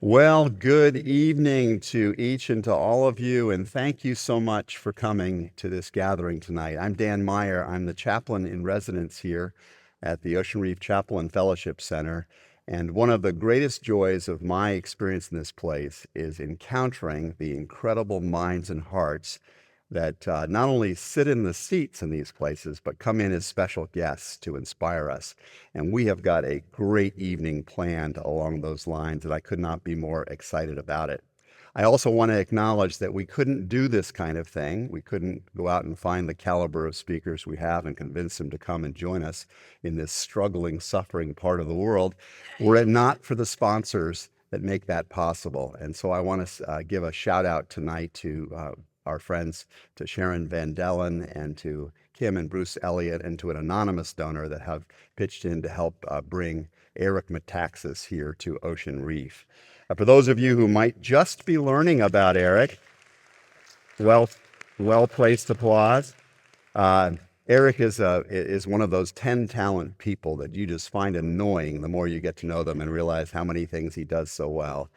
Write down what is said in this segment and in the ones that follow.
Well, good evening to each and to all of you, and thank you so much for coming to this gathering tonight. I'm Dan Meyer. I'm the chaplain in residence here at the Ocean Reef Chapel and Fellowship Center. And one of the greatest joys of my experience in this place is encountering the incredible minds and hearts that not only sit in the seats in these places, but come in as special guests to inspire us. And we have got a great evening planned along those lines, and I could not be more excited about it. I also want to acknowledge that we couldn't do this kind of thing. We couldn't go out and find the caliber of speakers we have and convince them to come and join us in this struggling, suffering part of the world were it not for the sponsors that make that possible. And so I want to give a shout out tonight to our friends, to Sharon Van Dellen and to Kim and Bruce Elliott, and to an anonymous donor that have pitched in to help bring Eric Metaxas here to Ocean Reef. For those of you who might just be learning about Eric, well-placed applause. Eric is one of those 10 talent people that you just find annoying the more you get to know them and realize how many things he does so well.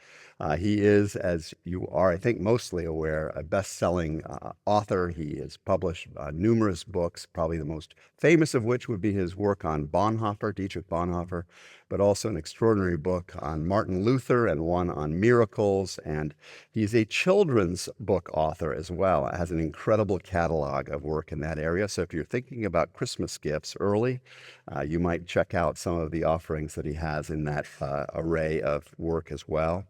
He is, as you are, I think, mostly aware, a best-selling author. He has published numerous books, probably the most famous of which would be his work on Bonhoeffer, Dietrich Bonhoeffer, but also an extraordinary book on Martin Luther and one on miracles. And he's a children's book author as well. Has an incredible catalog of work in that area. So if you're thinking about Christmas gifts early, you might check out some of the offerings that he has in that array of work as well.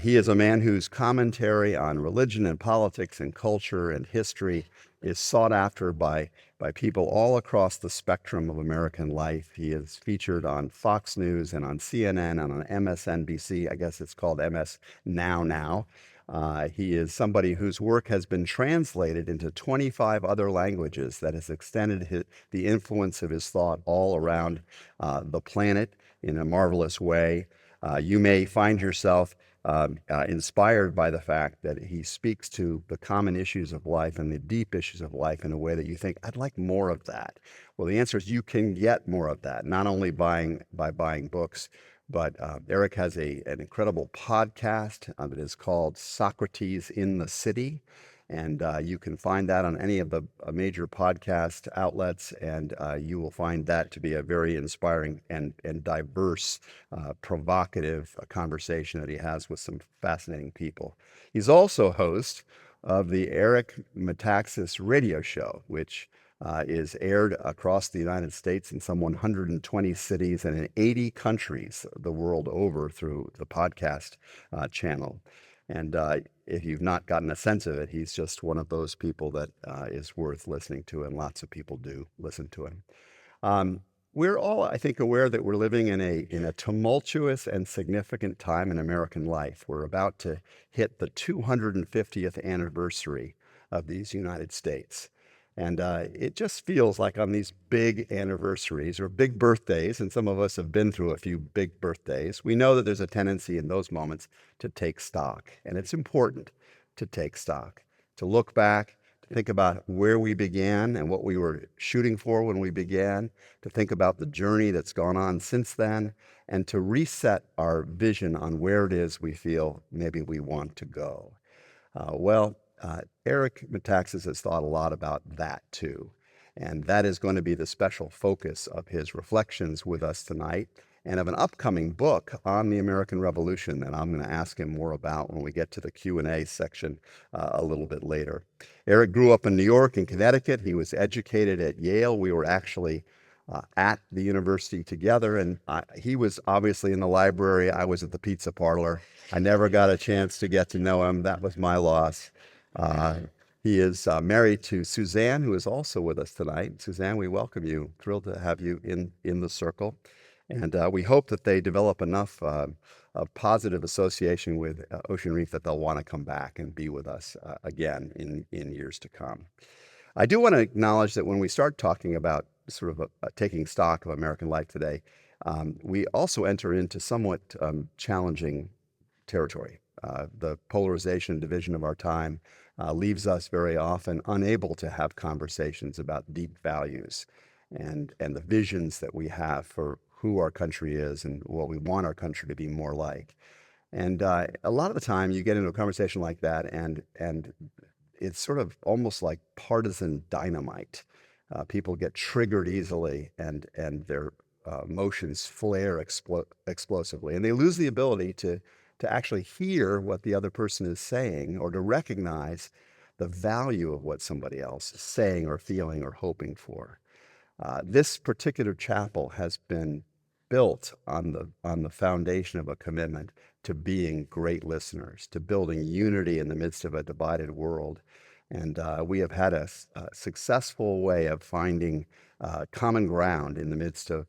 He is a man whose commentary on religion and politics and culture and history is sought after by people all across the spectrum of American life. He is featured on Fox News and on CNN and on MSNBC. I guess it's called MS Now. He is somebody whose work has been translated into 25 other languages that has extended the influence of his thought all around the planet in a marvelous way. You may find yourself inspired by the fact that he speaks to the common issues of life and the deep issues of life in a way that you think, I'd like more of that. Well, the answer is you can get more of that, not only by buying books, but Eric has an incredible podcast that is called Socrates in the City. And you can find that on any of the major podcast outlets, and you will find that to be a very inspiring and diverse, provocative conversation that he has with some fascinating people. He's also host of the Eric Metaxas radio show, which is aired across the United States in some 120 cities and in 80 countries the world over through the podcast channel. And if you've not gotten a sense of it, he's just one of those people that is worth listening to, and lots of people do listen to him. We're all, I think, aware that we're living in a tumultuous and significant time in American life. We're about to hit the 250th anniversary of these United States. And it just feels like on these big anniversaries or big birthdays, and some of us have been through a few big birthdays, we know that there's a tendency in those moments to take stock. And it's important to take stock, to look back, to think about where we began and what we were shooting for when we began, to think about the journey that's gone on since then, and to reset our vision on where it is we feel maybe we want to go. Eric Metaxas has thought a lot about that too. And that is going to be the special focus of his reflections with us tonight, and of an upcoming book on the American Revolution that I'm going to ask him more about when we get to the Q&A section a little bit later. Eric grew up in New York and Connecticut. He was educated at Yale. We were actually at the university together, and he was obviously in the library. I was at the pizza parlor. I never got a chance to get to know him. That was my loss. He is married to Suzanne, who is also with us tonight. Suzanne, we welcome you. Thrilled to have you in the circle. And we hope that they develop enough of positive association with Ocean Reef that they'll want to come back and be with us again in years to come. I do want to acknowledge that when we start talking about sort of taking stock of American life today, we also enter into somewhat challenging territory. The polarization and division of our time leaves us very often unable to have conversations about deep values and the visions that we have for who our country is and what we want our country to be more like. And a lot of the time, you get into a conversation like that, and it's sort of almost like partisan dynamite. People get triggered easily, and their emotions flare explosively, and they lose the ability to actually hear what the other person is saying or to recognize the value of what somebody else is saying or feeling or hoping for. This particular chapel has been built on the foundation of a commitment to being great listeners, to building unity in the midst of a divided world. And we have had a successful way of finding common ground in the midst of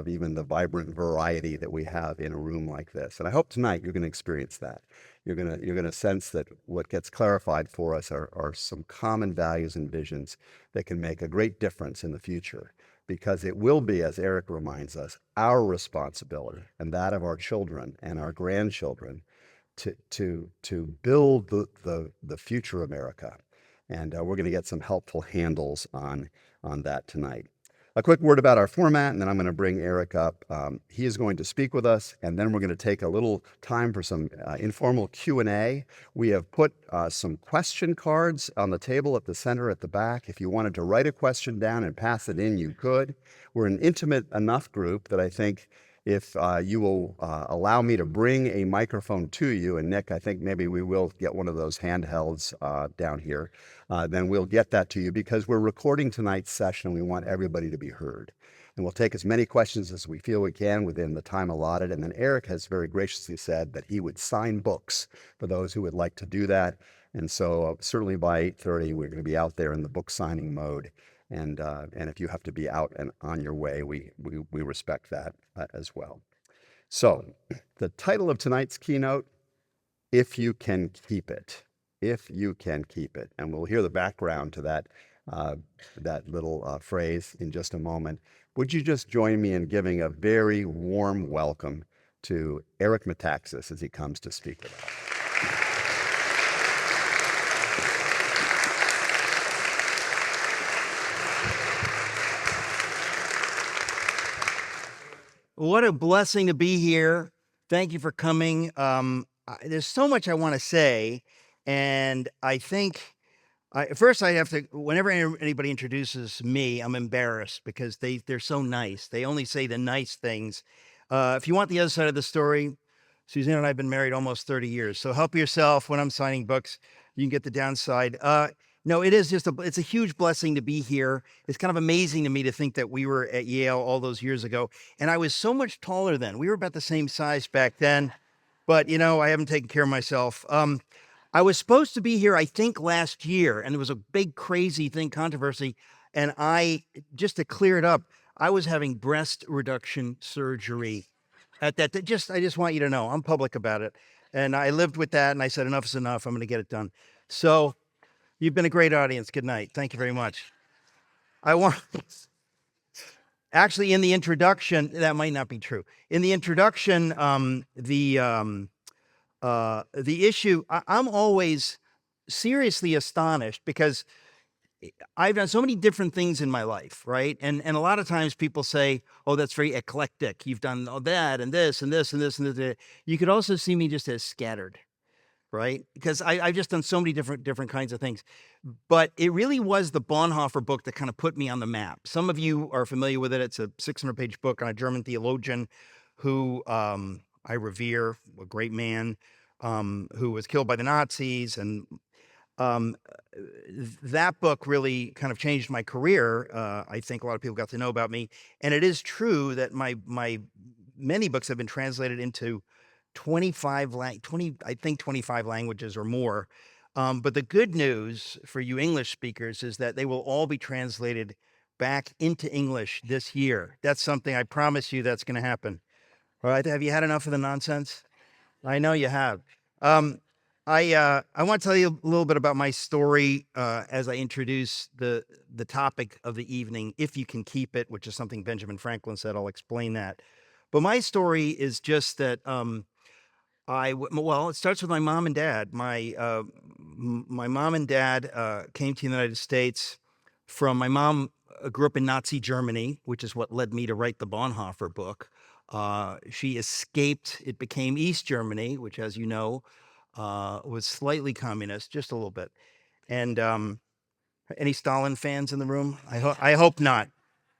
even the vibrant variety that we have in a room like this. And I hope tonight you're going to experience that. You're gonna sense that what gets clarified for us are some common values and visions that can make a great difference in the future, because it will be, as Eric reminds us, our responsibility and that of our children and our grandchildren to build the future America. And we're going to get some helpful handles on that tonight. A quick word about our format, and then I'm going to bring Eric up. He is going to speak with us, and then we're going to take a little time for some informal Q&A. We have put some question cards on the table at the center at the back. If you wanted to write a question down and pass it in, you could. We're an intimate enough group that I think if you will allow me to bring a microphone to you, and Nick, I think maybe we will get one of those handhelds down here, then we'll get that to you, because we're recording tonight's session and we want everybody to be heard. And we'll take as many questions as we feel we can within the time allotted. And then Eric has very graciously said that he would sign books for those who would like to do that. And so certainly by 8:30, we're going to be out there in the book signing mode. And if you have to be out and on your way, we respect that as well. So the title of tonight's keynote, If You Can Keep It. If you can keep it. And we'll hear the background to that little phrase in just a moment. Would you just join me in giving a very warm welcome to Eric Metaxas as he comes to speak with us. What a blessing to be here. Thank you for coming. There's so much I want to say, and I think first I have to, whenever anybody introduces me, I'm embarrassed because they're so nice. They only say the nice things. If you want the other side of the story, Suzanne and I have been married almost 30 years, so help yourself. When I'm signing books, you can get the downside. No, it is it's a huge blessing to be here. It's kind of amazing to me to think that we were at Yale all those years ago. And I was so much taller then. We were about the same size back then, but you know, I haven't taken care of myself. I was supposed to be here, I think, last year, and there was a big, crazy controversy. And just to clear it up, I was having breast reduction surgery at that. I just want you to know, I'm public about it. And I lived with that, and I said, enough is enough. I'm going to get it done. So you've been a great audience. Good night. Thank you very much. Actually, in the introduction, that might not be true. In the introduction, the issue, I'm always seriously astonished because I've done so many different things in my life, right? And a lot of times people say, oh, that's very eclectic. You've done all that and this and this and this and this. You could also see me just as scattered, right? Because I've just done so many different kinds of things. But it really was the Bonhoeffer book that kind of put me on the map. Some of you are familiar with it. It's a 600-page book on a German theologian who I revere, a great man, who was killed by the Nazis. And that book really kind of changed my career. I think a lot of people got to know about me. And it is true that my many books have been translated into 25 languages or more. But the good news for you English speakers is that they will all be translated back into English this year. That's something I promise you that's going to happen. All right. Have you had enough of the nonsense? I know you have. I want to tell you a little bit about my story as I introduce the topic of the evening, If You Can Keep It, which is something Benjamin Franklin said. I'll explain that. But my story is just that well, it starts with my mom and dad. My mom and dad came to the United States my mom grew up in Nazi Germany, which is what led me to write the Bonhoeffer book. She escaped. It became East Germany, which, as you know, was slightly communist, just a little bit. And any Stalin fans in the room? I hope not.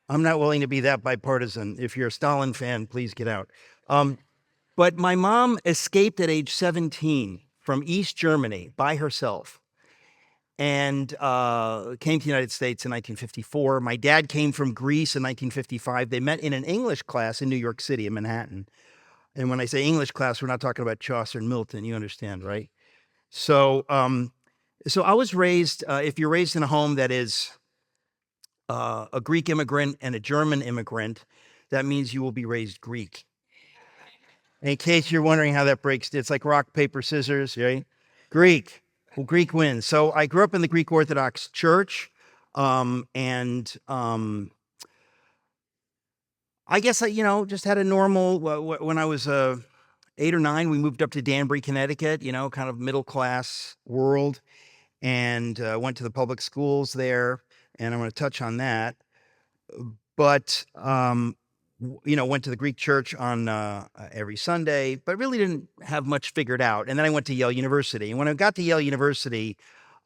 I'm not willing to be that bipartisan. If you're a Stalin fan, please get out. But my mom escaped at age 17 from East Germany by herself and came to the United States in 1954. My dad came from Greece in 1955. They met in an English class in New York City, in Manhattan. And when I say English class, we're not talking about Chaucer and Milton. You understand, right? So, so I was raised. If you're raised in a home that is a Greek immigrant and a German immigrant, that means you will be raised Greek. In case you're wondering how that breaks, it's like rock, paper, scissors, right? Greek. Well, Greek wins. So I grew up in the Greek Orthodox Church, and I guess I just had a normal. When I was 8 or 9, we moved up to Danbury, Connecticut. Kind of middle class world, and went to the public schools there. And I'm going to touch on that. But went to the Greek church on every Sunday, but really didn't have much figured out. And then I went to Yale University. And when I got to Yale University,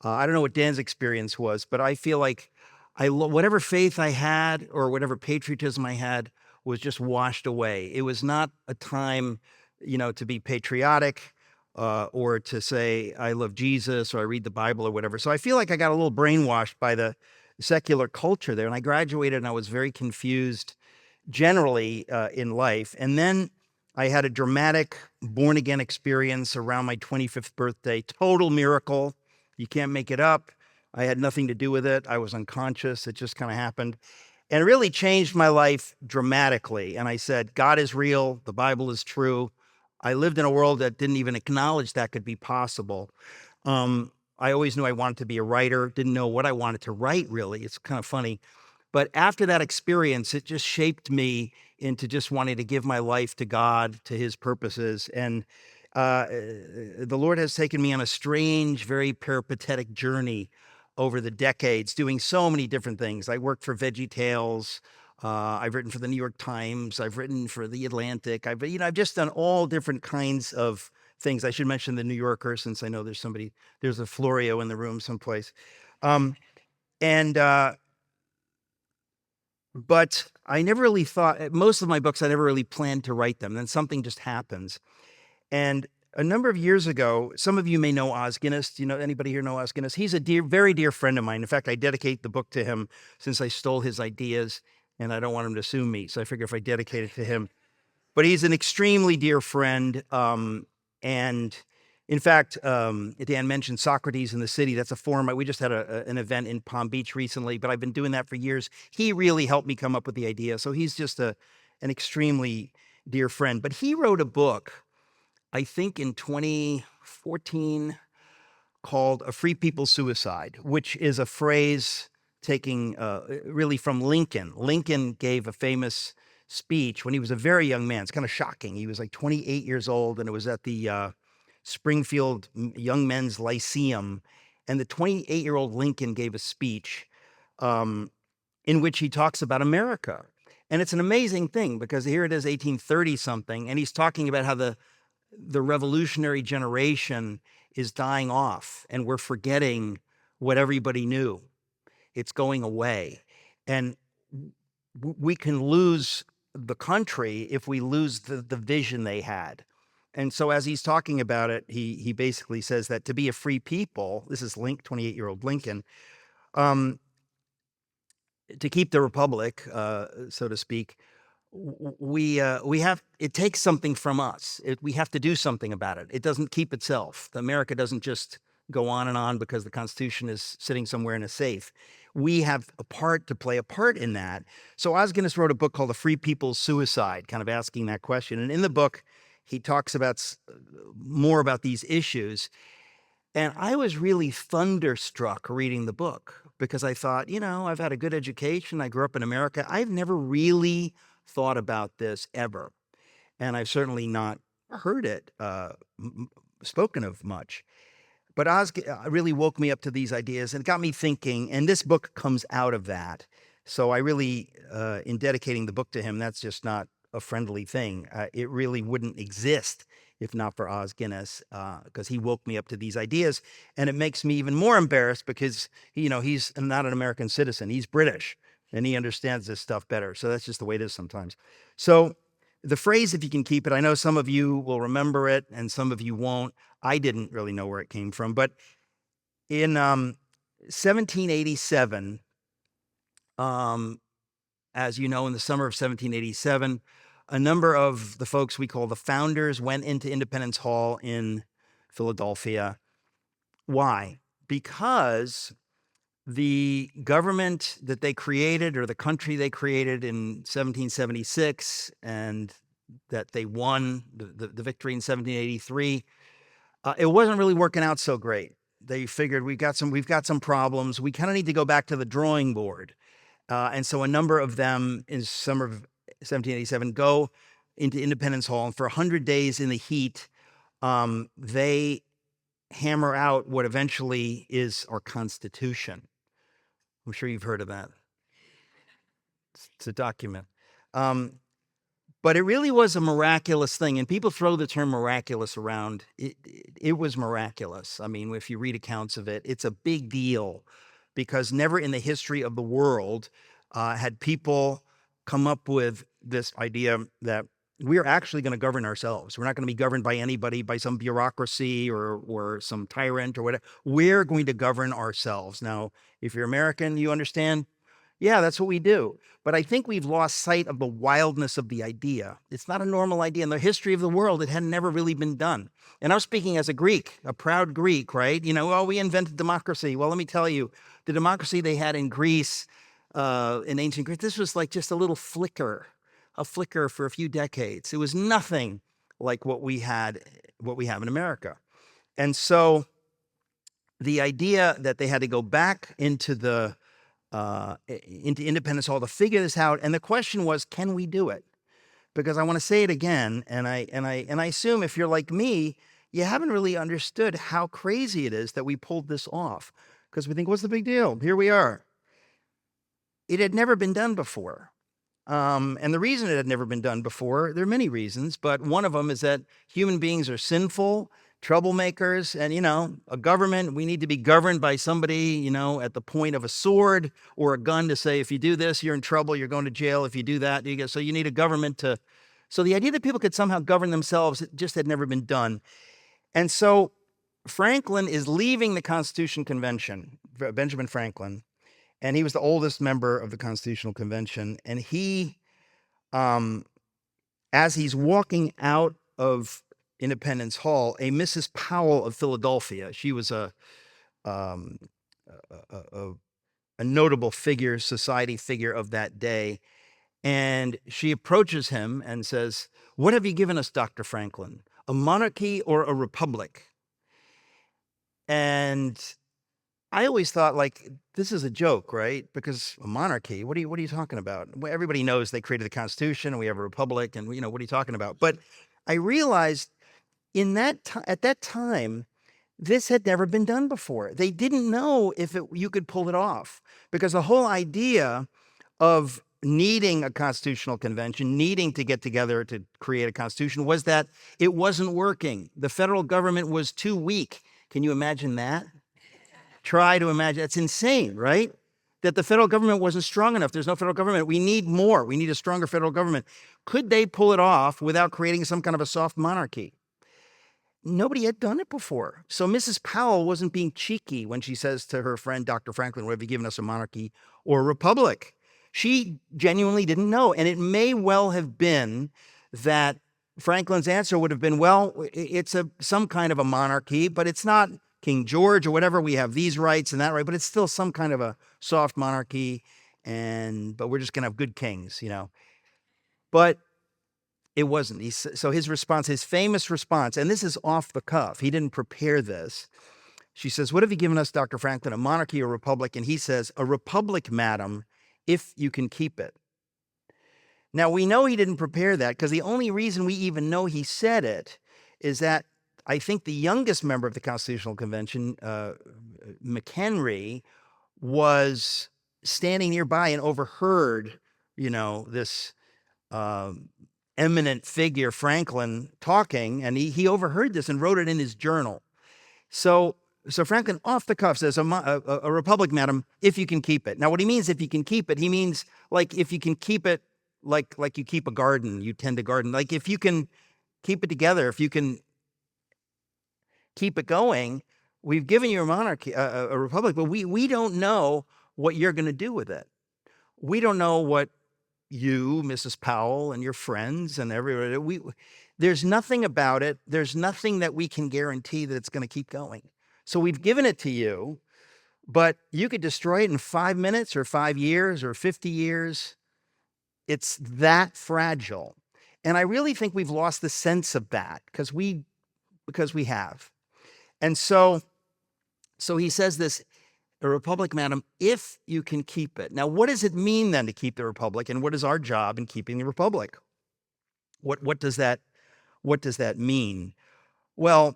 I don't know what Dan's experience was, but I feel like whatever faith I had or whatever patriotism I had was just washed away. It was not a time, to be patriotic or to say I love Jesus or I read the Bible or whatever. So I feel like I got a little brainwashed by the secular culture there. And I graduated and I was very confused generally in life. And then I had a dramatic born again experience around my 25th birthday. Total miracle. You can't make it up. I had nothing to do with it. I was unconscious. It just kind of happened. And it really changed my life dramatically. And I said, God is real. The Bible is true. I lived in a world that didn't even acknowledge that could be possible. I always knew I wanted to be a writer. Didn't know what I wanted to write, really. It's kind of funny. But after that experience, it just shaped me into just wanting to give my life to God, to his purposes. And the Lord has taken me on a strange, very peripatetic journey over the decades, doing so many different things. I worked for VeggieTales. I've written for the New York Times. I've written for the Atlantic. I've just done all different kinds of things. I should mention the New Yorker, since I know there's a Florio in the room someplace. But I never really thought, most of my books, I never really planned to write them. Then something just happens. And a number of years ago, some of you may know Os Guinness. Do you know anybody here know Os Guinness? He's a very dear friend of mine. In fact, I dedicate the book to him since I stole his ideas and I don't want him to sue me. So I figure if I dedicate it to him. But he's an extremely dear friend. And in fact, Dan mentioned Socrates in the City. That's a forum. We just had an event in Palm Beach recently, but I've been doing that for years. He really helped me come up with the idea. So he's just an extremely dear friend. But he wrote a book, I think in 2014, called A Free People's Suicide, which is a phrase taking really from Lincoln. Lincoln gave a famous speech when he was a very young man. It's kind of shocking. He was like 28 years old, and it was at the Springfield Young Men's Lyceum. And the 28-year-old Lincoln gave a speech in which he talks about America. And it's an amazing thing because here it is, 1830 something, and he's talking about how the revolutionary generation is dying off and we're forgetting what everybody knew. It's going away. And we can lose the country if we lose the vision they had. And so as he's talking about it, he basically says that to be a free people, this is 28-year-old Lincoln, to keep the republic, so to speak, we have, it takes something from us. We have to do something about it. It doesn't keep itself. America doesn't just go on because the Constitution is sitting somewhere in a safe. We have a part to play, a part in that. So Os Guinness wrote a book called A Free People's Suicide, kind of asking that question. And in the book, he talks about more about these issues. And I was really thunderstruck reading the book because I thought, I've had a good education. I grew up in America. I've never really thought about this ever. And I've certainly not heard it spoken of much. But Os really woke me up to these ideas and it got me thinking, and this book comes out of that. So I really, in dedicating the book to him, that's just not a friendly thing. It really wouldn't exist if not for Oz Guinness, because he woke me up to these ideas. And it makes me even more embarrassed because, he's not an American citizen. He's British and he understands this stuff better. So that's just the way it is sometimes. So the phrase, if you can keep it, I know some of you will remember it and some of you won't. I didn't really know where it came from, but in 1787, as you know, in the summer of 1787, a number of the folks we call the founders went into Independence Hall in Philadelphia. Why? Because the government that they created, or the country they created in 1776, and that they won the victory in 1783, it wasn't really working out so great. They figured we've got some problems. We kind of need to go back to the drawing board. And so a number of them in summer of 1787 go into Independence Hall, and for 100 days in the heat, they hammer out what eventually is our Constitution. I'm sure you've heard of that. It's a document. But it really was a miraculous thing, and people throw the term miraculous around. It was miraculous. I mean, if you read accounts of it, it's a big deal because never in the history of the world had people come up with this idea that we're actually going to govern ourselves. We're not going to be governed by anybody, by some bureaucracy or some tyrant or whatever. We're going to govern ourselves. Now, if you're American, you understand, yeah, that's what we do. But I think we've lost sight of the wildness of the idea. It's not a normal idea. In the history of the world, it had never really been done. And I'm speaking as a Greek, a proud Greek, right? We invented democracy. Well, let me tell you, the democracy they had in Greece, in ancient Greece, this was like just a little flicker for a few decades. It was nothing like what we have in America. And so the idea that they had to go back into Independence Hall to figure this out, and the question was, can we do it? Because I want to say it again, and I assume if you're like me, you haven't really understood how crazy it is that we pulled this off. Because we think, what's the big deal? Here we are. It had never been done before. And the reason it had never been done before, there are many reasons, but one of them is that human beings are sinful, troublemakers, and, a government, we need to be governed by somebody, at the point of a sword or a gun to say, if you do this, you're in trouble, you're going to jail. If you do that, so you need a government so the idea that people could somehow govern themselves just had never been done. And so Franklin is leaving the Constitutional Convention, Benjamin Franklin, and he was the oldest member of the Constitutional Convention. And he, as he's walking out of Independence Hall, a Mrs. Powell of Philadelphia, she was a notable figure, society figure of that day. And she approaches him and says, "What have you given us, Dr. Franklin? A monarchy or a republic?" And I always thought, this is a joke, right? Because a monarchy, what are you talking about? Well, everybody knows they created the Constitution and we have a republic, and what are you talking about? But I realized at that time, this had never been done before. They didn't know if you could pull it off, because the whole idea of needing a constitutional convention, needing to get together to create a constitution, was that it wasn't working. The federal government was too weak. Can you imagine that? Try to imagine. That's insane, right? That the federal government wasn't strong enough. There's no federal government. We need more. We need a stronger federal government. Could they pull it off without creating some kind of a soft monarchy? Nobody had done it before. So Mrs. Powell wasn't being cheeky when she says to her friend, Dr. Franklin, "What have you given us, a monarchy or a republic?" She genuinely didn't know. And it may well have been that Franklin's answer would have been, well, it's some kind of a monarchy, but it's not King George or whatever. We have these rights and that right, but it's still some kind of a soft monarchy, but we're just going to have good kings, But it wasn't. So his response, his famous response, and this is off the cuff, he didn't prepare this. She says, "What have you given us, Dr. Franklin, a monarchy or a republic?" And he says, "A republic, madam, if you can keep it." Now, we know he didn't prepare that because the only reason we even know he said it is that I think the youngest member of the Constitutional Convention, McHenry, was standing nearby and overheard, this eminent figure, Franklin, talking, and he overheard this and wrote it in his journal. So Franklin, off the cuff, says, a republic, madam, if you can keep it. Now, what he means, if you can keep it, he means like if you can keep it, like you keep a garden, you tend a garden. Like if you can keep it together, if you can keep it going, we've given you a monarchy, a republic, but we don't know what you're going to do with it. We don't know what you, Mrs. Powell, and your friends and everybody, there's nothing about it. There's nothing that we can guarantee that it's going to keep going. So we've given it to you, but you could destroy it in 5 minutes or 5 years or 50 years. It's that fragile. And I really think we've lost the sense of that because we have. And so he says this, a republic, madam, if you can keep it. Now, what does it mean then to keep the republic? And what is our job in keeping the republic? What does that mean? Well,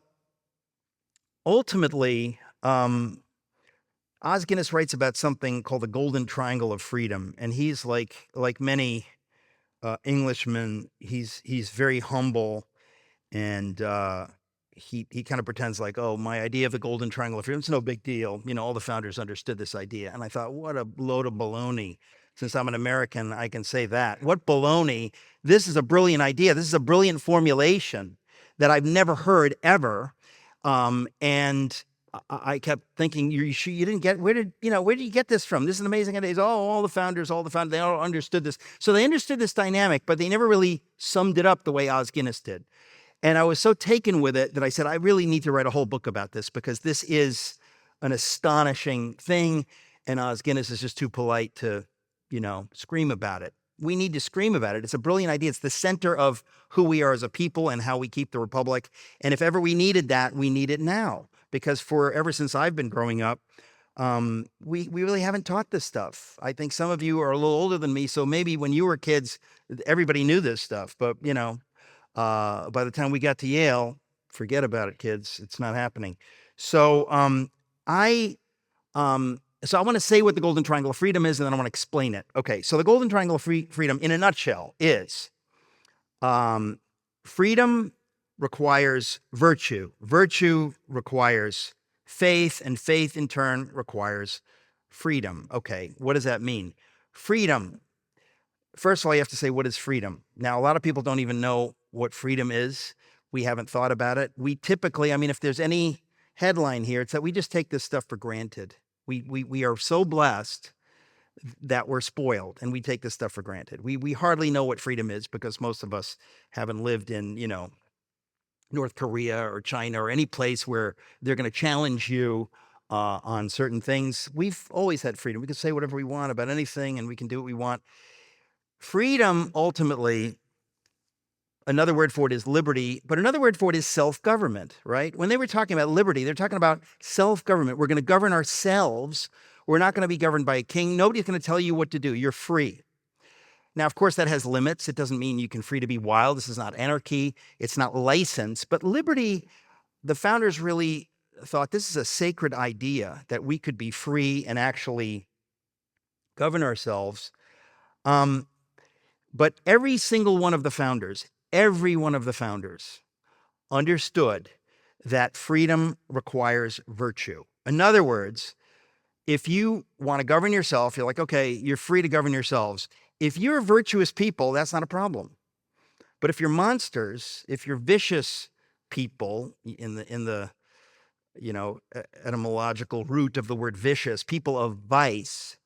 ultimately, Os Guinness writes about something called the Golden Triangle of Freedom, and he's like many Englishmen. He's very humble, and he kind of pretends like, oh, my idea of the Golden Triangle of Freedom, it's no big deal. You know, all the founders understood this idea, and I thought, what a load of baloney. Since I'm an American, I can say that. What baloney! This is a brilliant idea. This is a brilliant formulation that I've never heard ever. And I kept thinking, you didn't get, where did you get this from? This is an amazing idea. All the founders, they all understood this. So they understood this dynamic, but they never really summed it up the way Os Guinness did. And I was so taken with it that I said, I really need to write a whole book about this because this is an astonishing thing. And Os Guinness is just too polite to, scream about it. We need to scream about it. It's a brilliant idea. It's the center of who we are as a people and how we keep the republic. And if ever we needed that, we need it now. Because ever since I've been growing up, we really haven't taught this stuff. I think some of you are a little older than me, so maybe when you were kids, everybody knew this stuff. But, by the time we got to Yale, forget about it, kids. It's not happening. So So I want to say what the Golden Triangle of Freedom is, and then I want to explain it. Okay, so the Golden Triangle of Freedom, in a nutshell, is freedom requires virtue. Virtue requires faith, and faith in turn requires freedom. Okay, what does that mean? Freedom. First of all, you have to say, what is freedom? Now, a lot of people don't even know what freedom is. We haven't thought about it. We typically, if there's any headline here, it's that we just take this stuff for granted. We are so blessed that we're spoiled and we take this stuff for granted. We hardly know what freedom is because most of us haven't lived in, North Korea or China or any place where they're going to challenge you on certain things. We've always had freedom. We can say whatever we want about anything and we can do what we want. Freedom, ultimately, another word for it is liberty, but another word for it is self-government, right? When they were talking about liberty, they're talking about self-government. We're going to govern ourselves. We're not going to be governed by a king. Nobody's going to tell you what to do. You're free. Now, of course, that has limits. It doesn't mean you can free to be wild. This is not anarchy. It's not license. But liberty, the founders really thought this is a sacred idea that we could be free and actually govern ourselves. But every single one of the founders, understood that freedom requires virtue. In other words, if you want to govern yourself, you're like, okay, you're free to govern yourselves. If you're virtuous people, that's not a problem. But if you're monsters, if you're vicious people, in the etymological root of the word vicious, people of vice,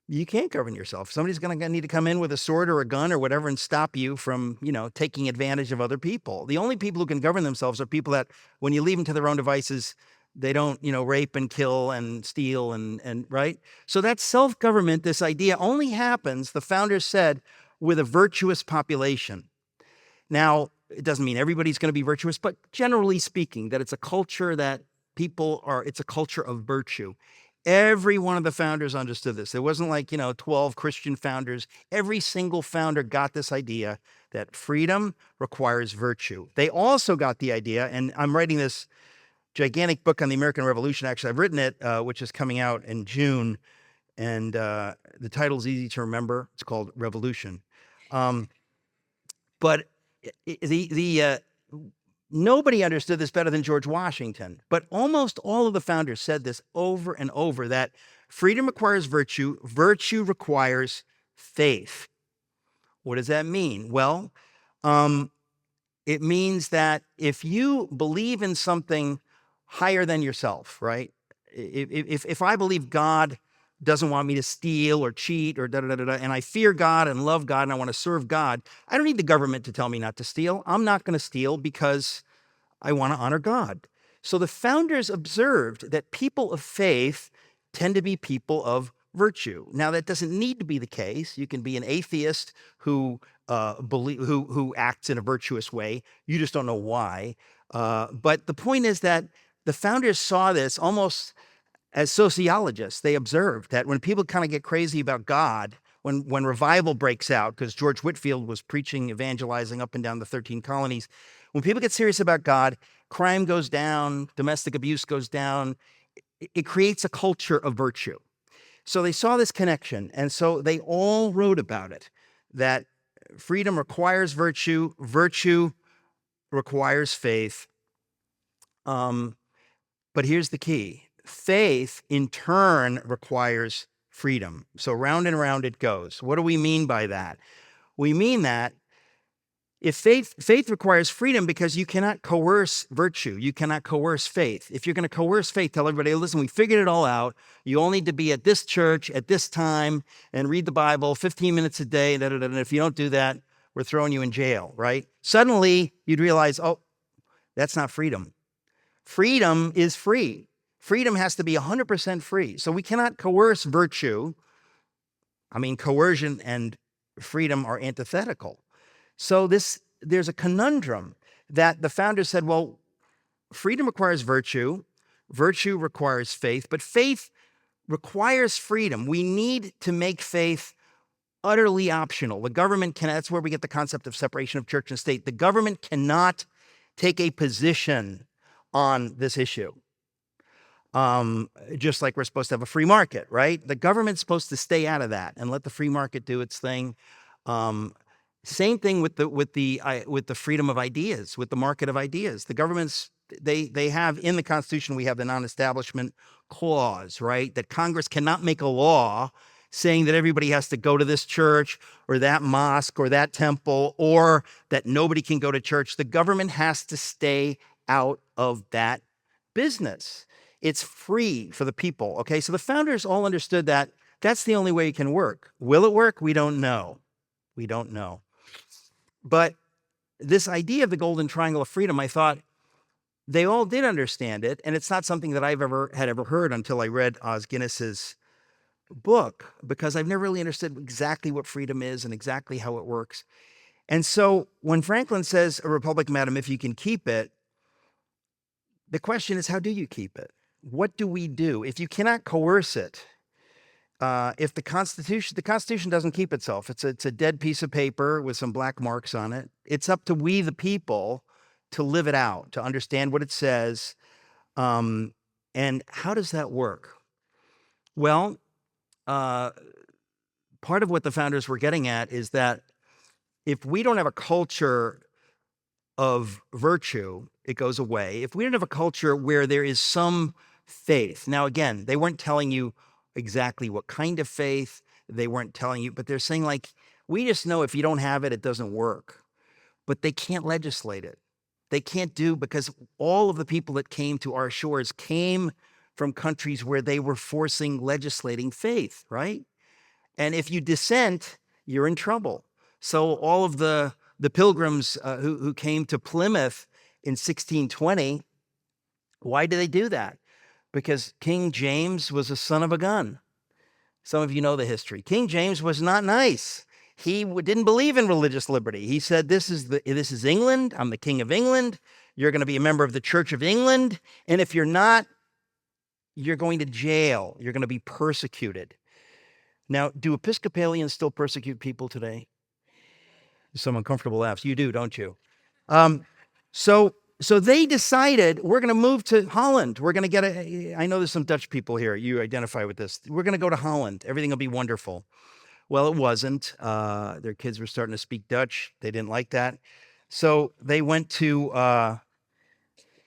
you can't govern yourself. Somebody's going to need to come in with a sword or a gun or whatever and stop you from, taking advantage of other people. The only people who can govern themselves are people that, when you leave them to their own devices, they don't, rape and kill and steal and right? So that self-government, this idea only happens, the founders said, with a virtuous population. Now, it doesn't mean everybody's going to be virtuous, but generally speaking, that it's a culture that it's a culture of virtue. Every one of the founders understood this. It wasn't like, 12 Christian founders. Every single founder got this idea that freedom requires virtue. They also got the idea, and I'm writing this gigantic book on the American Revolution. Actually, I've written it, which is coming out in June, and the title's easy to remember. It's called Revolution. But nobody understood this better than George Washington. But almost all of the founders said this over and over, that freedom requires virtue, virtue requires faith. What does that mean? Well, it means that if you believe in something higher than yourself, right? If I believe God doesn't want me to steal or cheat or da-da-da-da, and I fear God and love God and I want to serve God, I don't need the government to tell me not to steal. I'm not going to steal because I want to honor God. So the founders observed that people of faith tend to be people of virtue. Now, that doesn't need to be the case. You can be an atheist who who acts in a virtuous way. You just don't know why. But the point is that the founders saw this almost as sociologists. They observed that when people kind of get crazy about God, when revival breaks out, because George Whitefield was preaching, evangelizing up and down the 13 colonies, when people get serious about God, crime goes down, domestic abuse goes down. It creates a culture of virtue. So they saw this connection, and so they all wrote about it, that freedom requires virtue, virtue requires faith. But here's the key. Faith, in turn, requires freedom. So round and round it goes. What do we mean by that? We mean that if faith requires freedom, because you cannot coerce virtue. You cannot coerce faith. If you're going to coerce faith, tell everybody, listen, we figured it all out. You all need to be at this church at this time and read the Bible 15 minutes a day. And if you don't do that, we're throwing you in jail, right? Suddenly, you'd realize, oh, that's not freedom. Freedom is free. Freedom has to be 100% free. So we cannot coerce virtue. I mean, coercion and freedom are antithetical. So there's a conundrum that the founders said, well, freedom requires virtue, virtue requires faith, but faith requires freedom. We need to make faith utterly optional. The government that's where we get the concept of separation of church and state. The government cannot take a position on this issue. Just like we're supposed to have a free market, right? The government's supposed to stay out of that and let the free market do its thing. Same thing with the freedom of ideas, with the market of ideas. The governments, they have in the Constitution, we have the non-establishment clause, right? That Congress cannot make a law saying that everybody has to go to this church or that mosque or that temple, or that nobody can go to church. The government has to stay out of that business. It's free for the people, okay? So the founders all understood that that's the only way it can work. Will it work? We don't know. We don't know. But this idea of the golden triangle of freedom, I thought they all did understand it, and it's not something that I've ever heard until I read Os Guinness's book, because I've never really understood exactly what freedom is and exactly how it works. And so when Franklin says, "A republic, madam, if you can keep it," the question is, how do you keep it? What do we do? If you cannot coerce it, if the Constitution doesn't keep itself, it's a dead piece of paper with some black marks on it. It's up to we, the people, to live it out, to understand what it says. And how does that work? Well, part of what the founders were getting at is that if we don't have a culture of virtue, it goes away. If we don't have a culture where there is some faith, now again, they weren't telling you exactly what kind of faith, they weren't telling you, but they're saying, like, we just know if you don't have it, it doesn't work. But they can't legislate it. They can't because all of the people that came to our shores came from countries where they were legislating faith, right? And if you dissent, you're in trouble. So all of the pilgrims who came to Plymouth in 1620, why did they do that? Because King James was a son of a gun. Some of you know the history. King James was not nice. He didn't believe in religious liberty. He said, this is England. I'm the King of England. You're going to be a member of the Church of England. And if you're not, you're going to jail. You're going to be persecuted. Now, do Episcopalians still persecute people today? Some uncomfortable laughs. You do, don't you? So they decided, we're going to move to Holland. We're going to I know there's some Dutch people here. You identify with this. We're going to go to Holland. Everything will be wonderful. Well, it wasn't. Their kids were starting to speak Dutch. They didn't like that. So they went to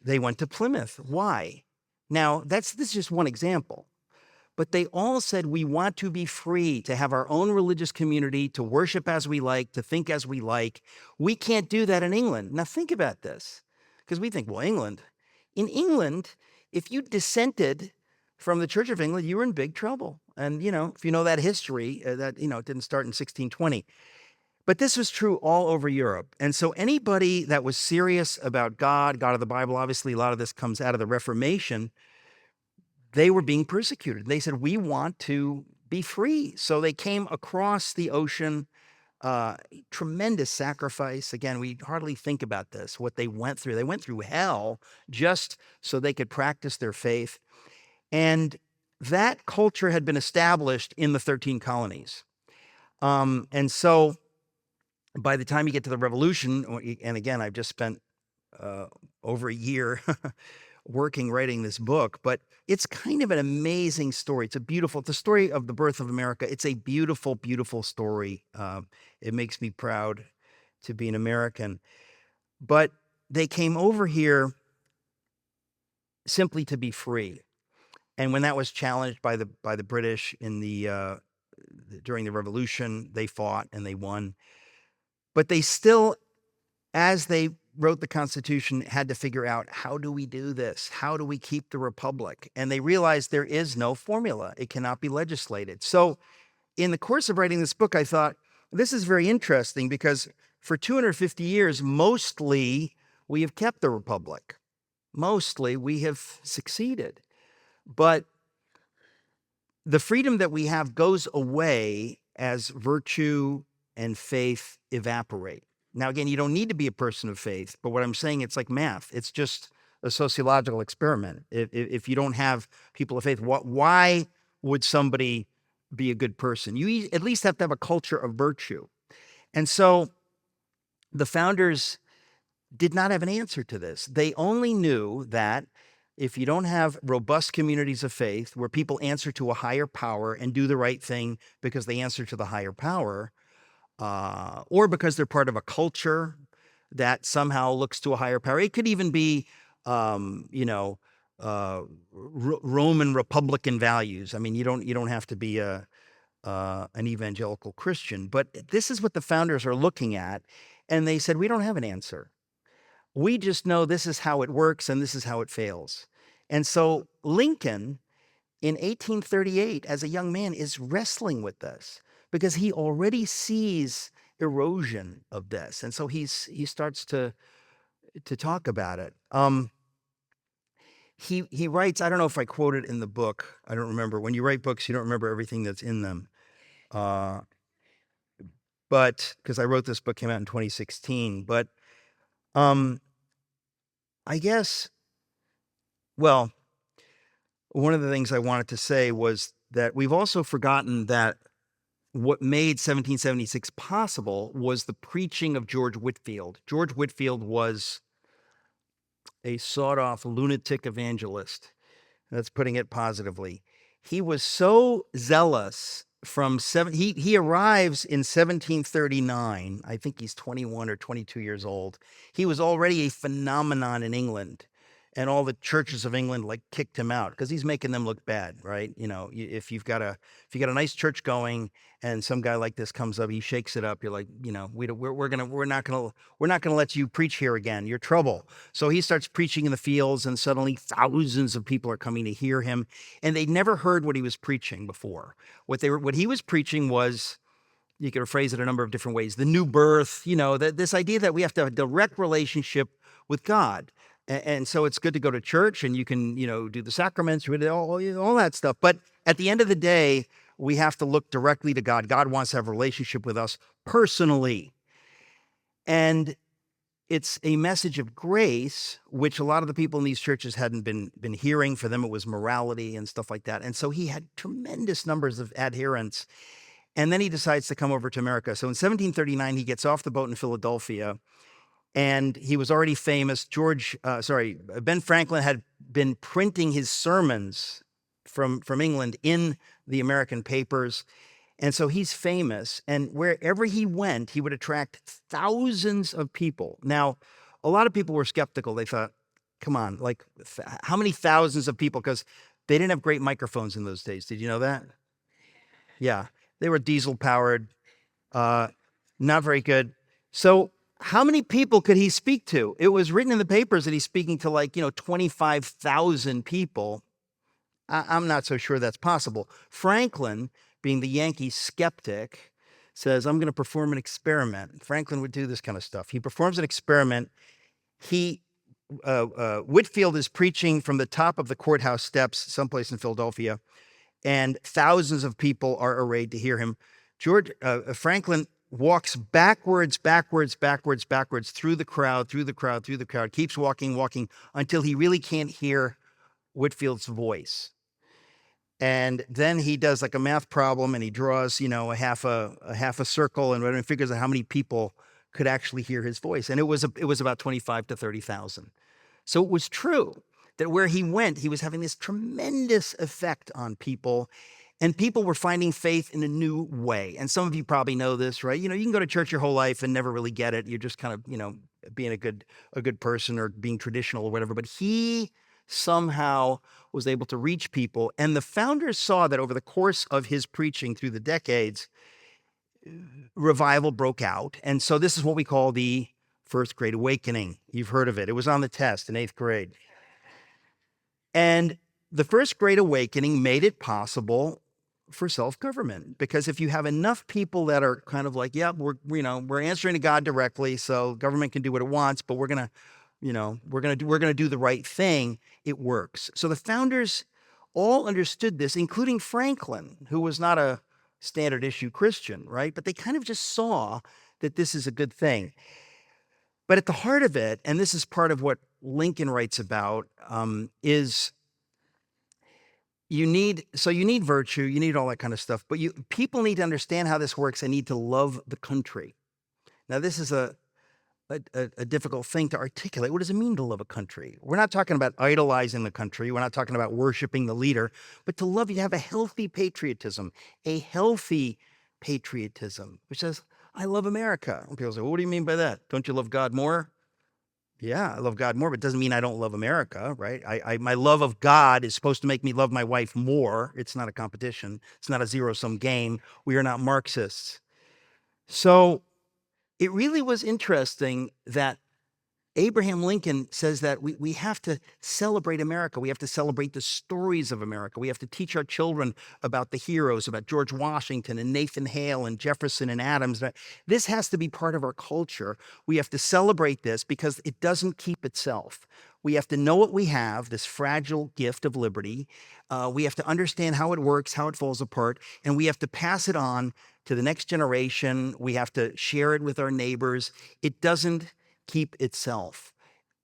Plymouth. Why? Now, this is just one example. But they all said, we want to be free to have our own religious community, to worship as we like, to think as we like. We can't do that in England. Now, think about this, because we think, well, England. In England, if you dissented from the Church of England, you were in big trouble. And, if you know that history, it didn't start in 1620. But this was true all over Europe. And so anybody that was serious about God of the Bible, obviously a lot of this comes out of the Reformation, they were being persecuted. They said, we want to be free. So they came across the ocean, tremendous sacrifice. Again, we hardly think about this, what they went through. They went through hell just so they could practice their faith. And that culture had been established in the 13 colonies. And so by the time you get to the Revolution, and again, I've just spent over a year writing this book, but it's kind of an amazing story. It's the story of the birth of America. It's a beautiful, beautiful story. It makes me proud to be an American. But they came over here simply to be free. And when that was challenged by the British during the Revolution, they fought and they won. But they still, as they wrote the Constitution, had to figure out, how do we do this? How do we keep the republic? And they realized there is no formula. It cannot be legislated. So in the course of writing this book, I thought, this is very interesting, because for 250 years, mostly we have kept the republic. Mostly we have succeeded. But the freedom that we have goes away as virtue and faith evaporate. Now, again, you don't need to be a person of faith, but what I'm saying, it's like math. It's just a sociological experiment. If you don't have people of faith, why would somebody be a good person? You at least have to have a culture of virtue. And so the founders did not have an answer to this. They only knew that if you don't have robust communities of faith where people answer to a higher power and do the right thing because they answer to the higher power, or because they're part of a culture that somehow looks to a higher power. It could even be, Roman Republican values. I mean, you don't have to be an evangelical Christian, but this is what the founders are looking at, and they said, we don't have an answer. We just know this is how it works and this is how it fails. And so Lincoln, in 1838, as a young man, is wrestling with this, because he already sees erosion of this. And so he starts to talk about it. He writes, I don't know if I quote it in the book. I don't remember. When you write books, you don't remember everything that's in them. But because I wrote this book, came out in 2016. But I guess, well, one of the things I wanted to say was that we've also forgotten that what made 1776 possible was the preaching of George Whitefield. George Whitefield was a sawed-off lunatic evangelist. That's putting it positively. He was so zealous he arrives in 1739. I think he's 21 or 22 years old. He was already a phenomenon in England. And all the churches of England kicked him out because he's making them look bad, right? If you got a nice church going and some guy like this comes up, he shakes it up. You're like, we're not gonna let you preach here again. You're trouble. So he starts preaching in the fields, and suddenly thousands of people are coming to hear him, and they'd never heard what he was preaching before. What he was preaching was, you could phrase it a number of different ways, the new birth. This idea that we have to have a direct relationship with God. And so it's good to go to church, and you can, do the sacraments, all that stuff. But at the end of the day, we have to look directly to God. God wants to have a relationship with us personally. And it's a message of grace, which a lot of the people in these churches hadn't been hearing. For them, it was morality and stuff like that. And so he had tremendous numbers of adherents. And then he decides to come over to America. So in 1739, he gets off the boat in Philadelphia. And he was already famous. Ben Franklin had been printing his sermons from England in the American papers. And so he's famous, and wherever he went, he would attract thousands of people. Now, a lot of people were skeptical. They thought, come on, like, how many thousands of people? Because they didn't have great microphones in those days. Did you know that? Yeah, they were diesel powered, not very good. So, how many people could he speak to? It was written in the papers that he's speaking to, like, 25,000 people. I'm not so sure that's possible. Franklin, being the Yankee skeptic, says, I'm going to perform an experiment. Franklin would do this kind of stuff. He performs an experiment. Whitefield is preaching from the top of the courthouse steps, someplace in Philadelphia, and thousands of people are arrayed to hear him. Franklin walks backwards through the crowd, keeps walking until he really can't hear Whitefield's voice. And then he does like a math problem, and he draws, a half a circle, and figures out how many people could actually hear his voice. And it was about 25 to 30,000. So it was true that where he went, he was having this tremendous effect on people, and people were finding faith in a new way. And some of you probably know this, right? You can go to church your whole life and never really get it. You're just kind of, being a good person or being traditional or whatever. But he somehow was able to reach people. And the founders saw that over the course of his preaching through the decades, revival broke out. And so this is what we call the First Great Awakening. You've heard of it. It was on the test in 8th grade. And the First Great Awakening made it possible for self-government, because if you have enough people that are kind of like, yeah, we're answering to God directly, so government can do what it wants, but we're gonna do the right thing, it works. So the founders all understood this, including Franklin, who was not a standard issue Christian, right? But they kind of just saw that this is a good thing. But at the heart of it, and this is part of what Lincoln writes about, is you need virtue, you need all that kind of stuff, but people need to understand how this works and need to love the country. Now, this is a difficult thing to articulate. What does it mean to love a country? We're not talking about idolizing the country. We're not talking about worshiping the leader, but to love, you have a healthy patriotism, which says, I love America. And people say, well, what do you mean by that? Don't you love God more? Yeah, I love God more, but it doesn't mean I don't love America, right? My love of God is supposed to make me love my wife more. It's not a competition. It's not a zero-sum game. We are not Marxists. So it really was interesting that Abraham Lincoln says that we have to celebrate America. We have to celebrate the stories of America. We have to teach our children about the heroes, about George Washington and Nathan Hale and Jefferson and Adams. This has to be part of our culture. We have to celebrate this because it doesn't keep itself. We have to know what we have, this fragile gift of liberty. We have to understand how it works, how it falls apart, and we have to pass it on to the next generation. We have to share it with our neighbors. It doesn't keep itself.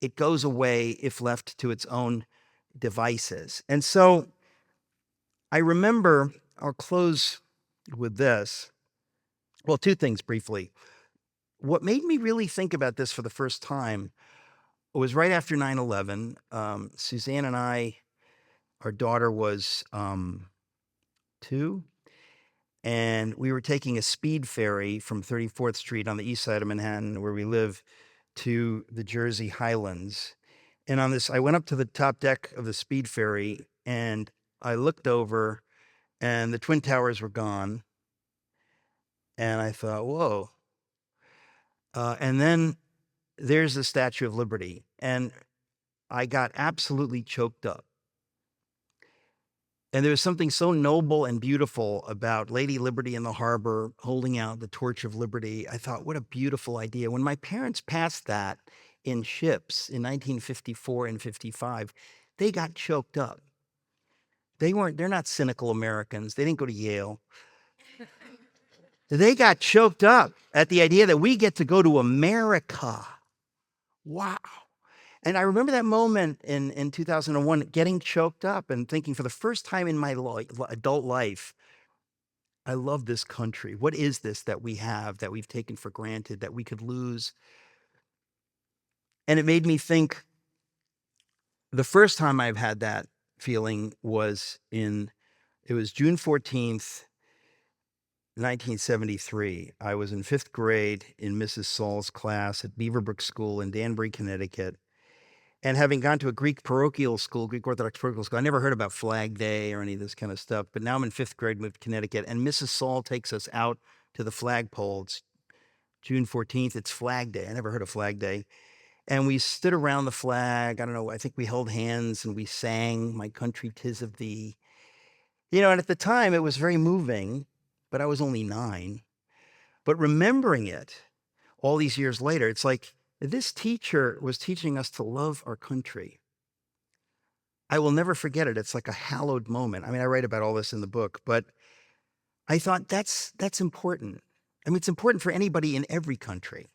It goes away if left to its own devices. And so I remember, I'll close with this. Well, two things briefly. What made me really think about this for the first time was right after 9/11. Suzanne and I, our daughter was 2, and we were taking a speed ferry from 34th Street on the east side of Manhattan, where we live, to the Jersey Highlands. And on this, I went up to the top deck of the speed ferry, and I looked over, and the Twin Towers were gone. And I thought, whoa. And then there's the Statue of Liberty. And I got absolutely choked up. And there was something so noble and beautiful about Lady Liberty in the harbor holding out the torch of liberty. I thought, what a beautiful idea. When my parents passed that in ships in 1954 and 55, they got choked up. They're not cynical Americans. They didn't go to Yale. They got choked up at the idea that we get to go to America. Wow. And I remember that moment in 2001, getting choked up and thinking, for the first time in my adult life, I love this country. What is this that we have, that we've taken for granted, that we could lose? And it made me think, the first time I've had that feeling was it was June 14th, 1973. I was in 5th grade in Mrs. Saul's class at Beaverbrook School in Danbury, Connecticut. And having gone to a Greek parochial school, Greek Orthodox parochial school, I never heard about Flag Day or any of this kind of stuff. But now I'm in 5th grade, moved to Connecticut, and Mrs. Saul takes us out to the flagpole. It's June 14th. It's Flag Day. I never heard of Flag Day. And we stood around the flag. I don't know. I think we held hands and we sang "My Country 'Tis of Thee." And at the time it was very moving, but I was only 9. But remembering it all these years later, it's like this teacher was teaching us to love our country. I will never forget it. It's like a hallowed moment. I mean, I write about all this in the book, but I thought that's important. I mean, it's important for anybody in every country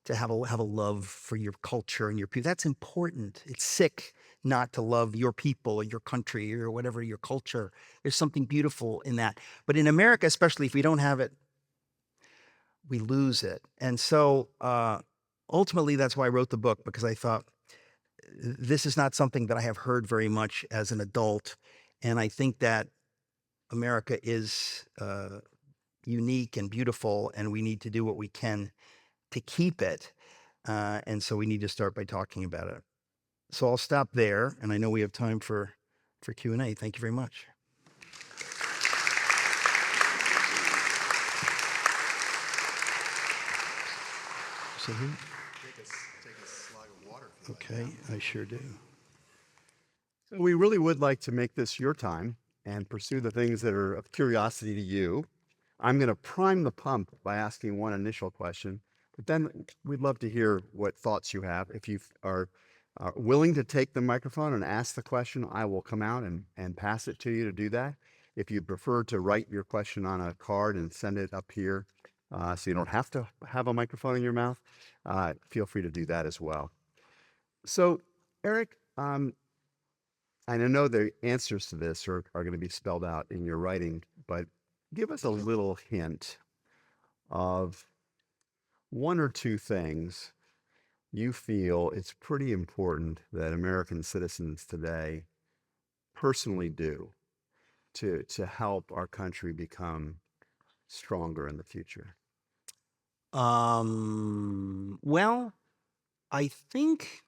to have a love for your culture and your people. That's important. It's sick not to love your people or your country or whatever, your culture. There's something beautiful in that. But in America, especially, if we don't have it, we lose it. And so ultimately, that's why I wrote the book, because I thought this is not something that I have heard very much as an adult. And I think that America is unique and beautiful, and we need to do what we can to keep it. And so we need to start by talking about it. So I'll stop there, and I know we have time for Q&A. Thank you very much. So who? Take a slug of water. Okay, I sure do. So we really would like to make this your time and pursue the things that are of curiosity to you. I'm going to prime the pump by asking one initial question, but then we'd love to hear what thoughts you have. If you are willing to take the microphone and ask the question, I will come out and pass it to you to do that. If you prefer to write your question on a card and send it up here so you don't have to have a microphone in your mouth, feel free to do that as well. So, Eric, and I know the answers to this are going to be spelled out in your writing, but give us a little hint of one or two things you feel it's pretty important that American citizens today personally do to help our country become stronger in the future. Well, I think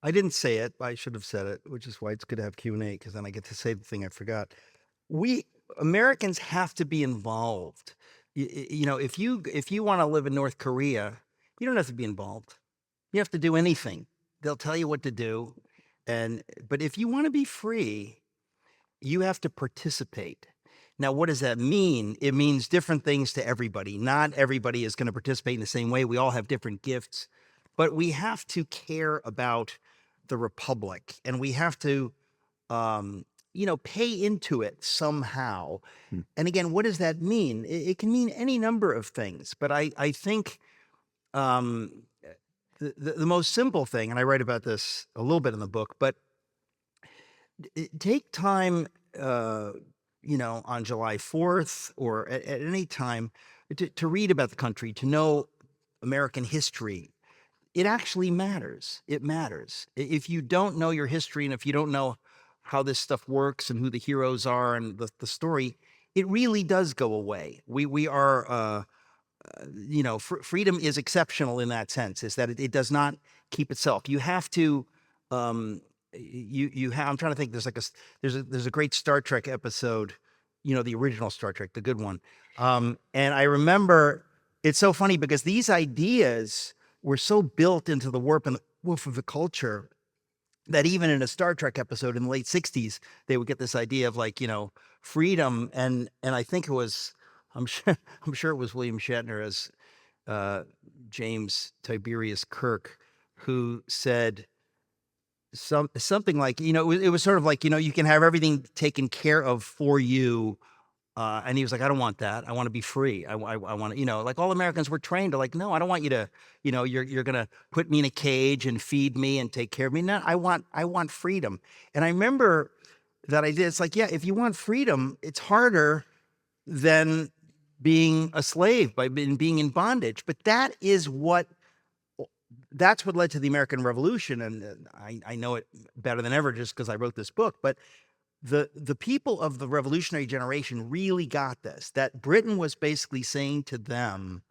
I didn't say it, but I should have said it, which is why it's good to have Q&A, because then I get to say the thing I forgot. We Americans have to be involved. If you want to live in North Korea, you don't have to be involved. You have to do anything. They'll tell you what to do. But if you want to be free, you have to participate. Now, what does that mean? It means different things to everybody. Not everybody is going to participate in the same way. We all have different gifts, but we have to care about the republic, and we have to, pay into it somehow. And again, what does that mean? It can mean any number of things, but I think the most simple thing, and I write about this a little bit in the book, but take time, on July 4th or at any time to read about the country, to know American history. It actually matters. It matters. If you don't know your history, and if you don't know how this stuff works and who the heroes are and the story, it really does go away. We are, freedom is exceptional in that sense, is that it does not keep itself. You have to, I'm trying to think, there's a great Star Trek episode, the original Star Trek, the good one. And I remember, it's so funny because these ideas were so built into the warp and the woof of the culture that even in a Star Trek episode in the late 60s, they would get this idea of freedom. And I think it was, I'm sure it was William Shatner as James Tiberius Kirk, who said something like, it was sort of like, you can have everything taken care of for you. And he was like, I don't want that. I want to be free. I want to, like all Americans were trained to no, I don't want you to, you're going to put me in a cage and feed me and take care of me. No, I want freedom. And I remember that idea. It's like, yeah, if you want freedom, it's harder than being a slave by being in bondage. But that's what led to the American Revolution. And I know it better than ever just because I wrote this book. But the people of the revolutionary generation really got this, that Britain was basically saying to them,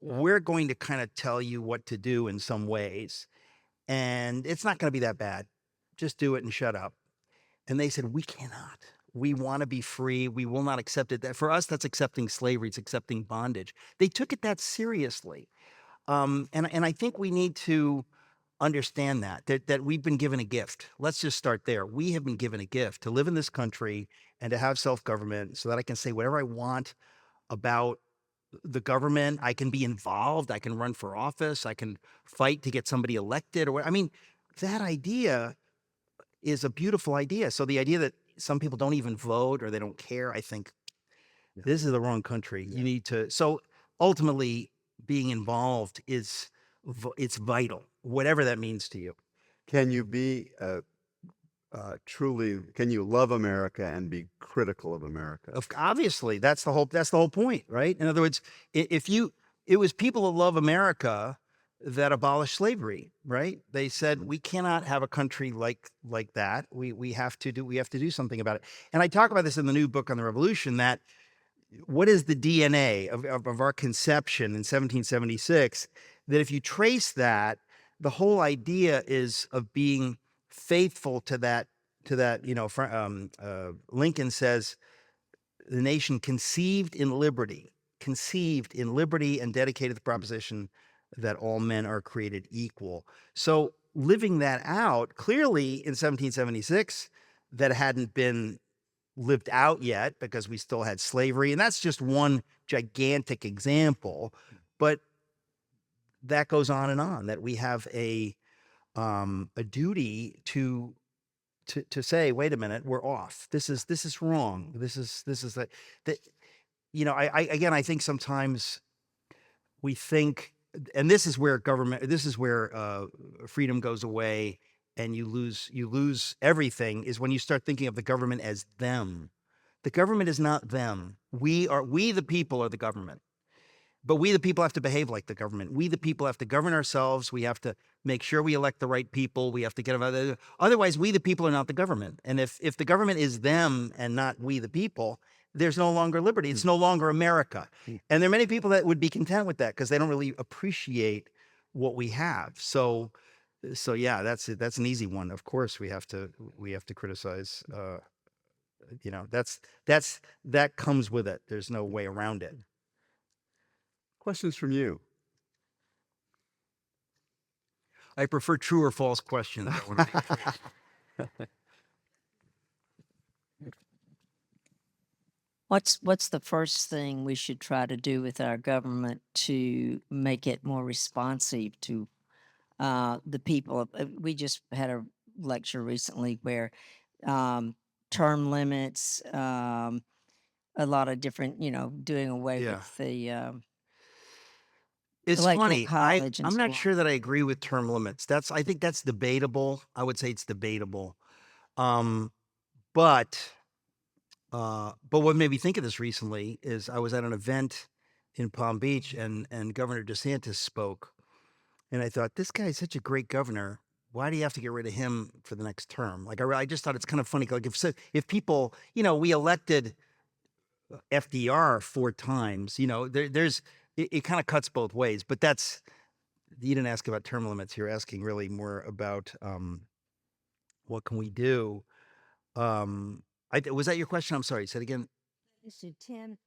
we're going to kind of tell you what to do in some ways, and it's not going to be that bad. Just do it and shut up. And they said, we cannot. We want to be free. We will not accept it. That for us, that's accepting slavery. It's accepting bondage. They took it that seriously. And I think we need to understand that we've been given a gift. Let's just start there. We have been given a gift to live in this country and to have self-government so that I can say whatever I want about the government. I can be involved. I can run for office. I can fight to get somebody elected. I mean, that idea is a beautiful idea. So the idea that some people don't even vote or they don't care, I think this is the wrong country. You need to. So ultimately, being involved is it's vital, whatever that means to you. Can you be can you love America and be critical of America? Obviously, that's the whole point, right? In other words, it was people that love America that abolished slavery, right? They said we cannot have a country like that. We have to do something about it. And I talk about this in the new book on the Revolution, that what is the DNA of our conception in 1776, that if you trace that, the whole idea is of being faithful to that, Lincoln says, the nation conceived in liberty and dedicated to the proposition that all men are created equal. So living that out, clearly in 1776, that hadn't been lived out yet because we still had slavery. And that's just one gigantic example. But that goes on, that we have a duty to say, wait a minute, we're off. This is wrong. This is that I think sometimes we think, and this is where freedom goes away and you lose everything, is when you start thinking of the government as them. The government is not them. We the people are the government. But we, the people, have to behave like the government. We, the people, have to govern ourselves. We have to make sure we elect the right people. We have to get otherwise, we, the people, are not the government. And if the government is them and not we, the people, there's no longer liberty. It's no longer America. And there are many people that would be content with that because they don't really appreciate what we have. So yeah, that's an easy one. Of course, we have to criticize. That comes with it. There's no way around it. Questions from you? I prefer true or false questions. What's the first thing we should try to do with our government to make it more responsive to the people? We just had a lecture recently where term limits, a lot of different, doing away with the It's electoral funny. college and I'm so not on. sure that I agree with term limits. I think that's debatable. I would say it's debatable. But what made me think of this recently is I was at an event in Palm Beach and Governor DeSantis spoke. And I thought, this guy is such a great governor. Why do you have to get rid of him for the next term? Like, I just thought it's kind of funny. Like, if people, we elected FDR 4 times, it kind of cuts both ways. But you didn't ask about term limits. You're asking really more about what can we do. Was that your question? I'm sorry. Say it again.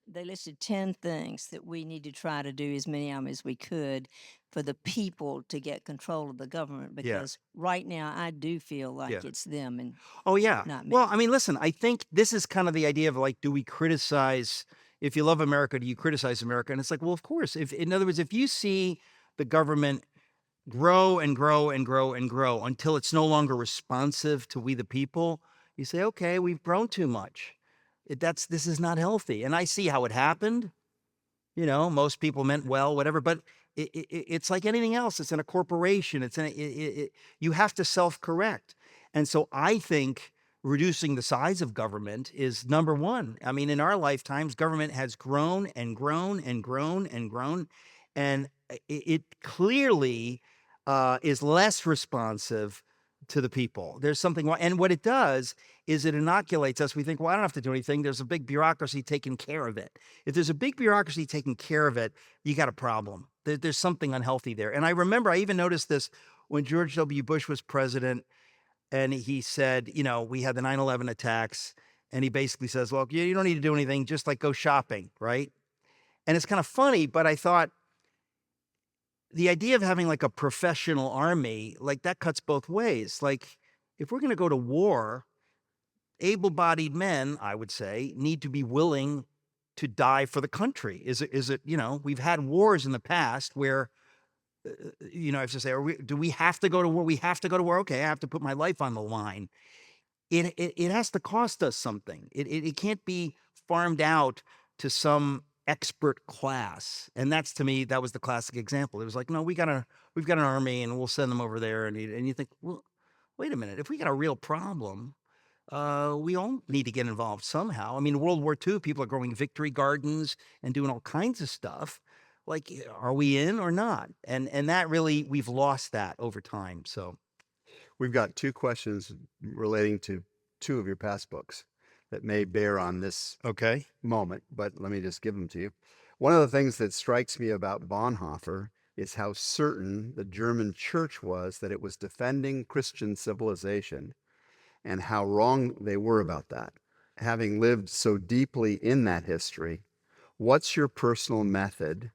They listed 10 things that we need to try to do, as many of them as we could, for the people to get control of the government. Because right now, I do feel like it's them and not me. Well, I mean, listen, I think this is kind of the idea of like, do we criticize? If you love America, do you criticize America? And it's like, well, of course. In other words, if you see the government grow and grow and grow and grow until it's no longer responsive to we the people, you say, okay, we've grown too much. This is not healthy. And I see how it happened. Most people meant well, whatever, but it's like anything else. It's in a corporation. You have to self-correct. And so I think reducing the size of government is number one. I mean, in our lifetimes, government has grown and grown and grown and grown. And it clearly is less responsive to the people. There's something wrong. And what it does is it inoculates us. We think, well, I don't have to do anything. There's a big bureaucracy taking care of it. If there's a big bureaucracy taking care of it, you got a problem. There's something unhealthy there. And I remember I even noticed this when George W. Bush was president, and he said, we had the 9/11 attacks. And he basically says, well, you don't need to do anything, just like go shopping, right? And it's kind of funny, but I thought, the idea of having like a professional army, like that cuts both ways. Like if we're going to go to war, able-bodied men, I would say, need to be willing to die for the country. Is it, we've had wars in the past where, I have to say, do we have to go to war? We have to go to war. Okay, I have to put my life on the line. It has to cost us something. It can't be farmed out to some expert class. And that's, to me, that was the classic example. It was like, no, we've got an army and we'll send them over there. And you think, well, wait a minute. If we got a real problem, we all need to get involved somehow. I mean, World War II, people are growing victory gardens and doing all kinds of stuff. Like, are we in or not? And that really, we've lost that over time. So We've got two questions relating to two of your past books that may bear on this okay. moment, but let me just give them to you. One of the things that strikes me about Bonhoeffer is how certain the German church was that it was defending Christian civilization, and how wrong they were about that. Having lived so deeply in that history, what's your personal method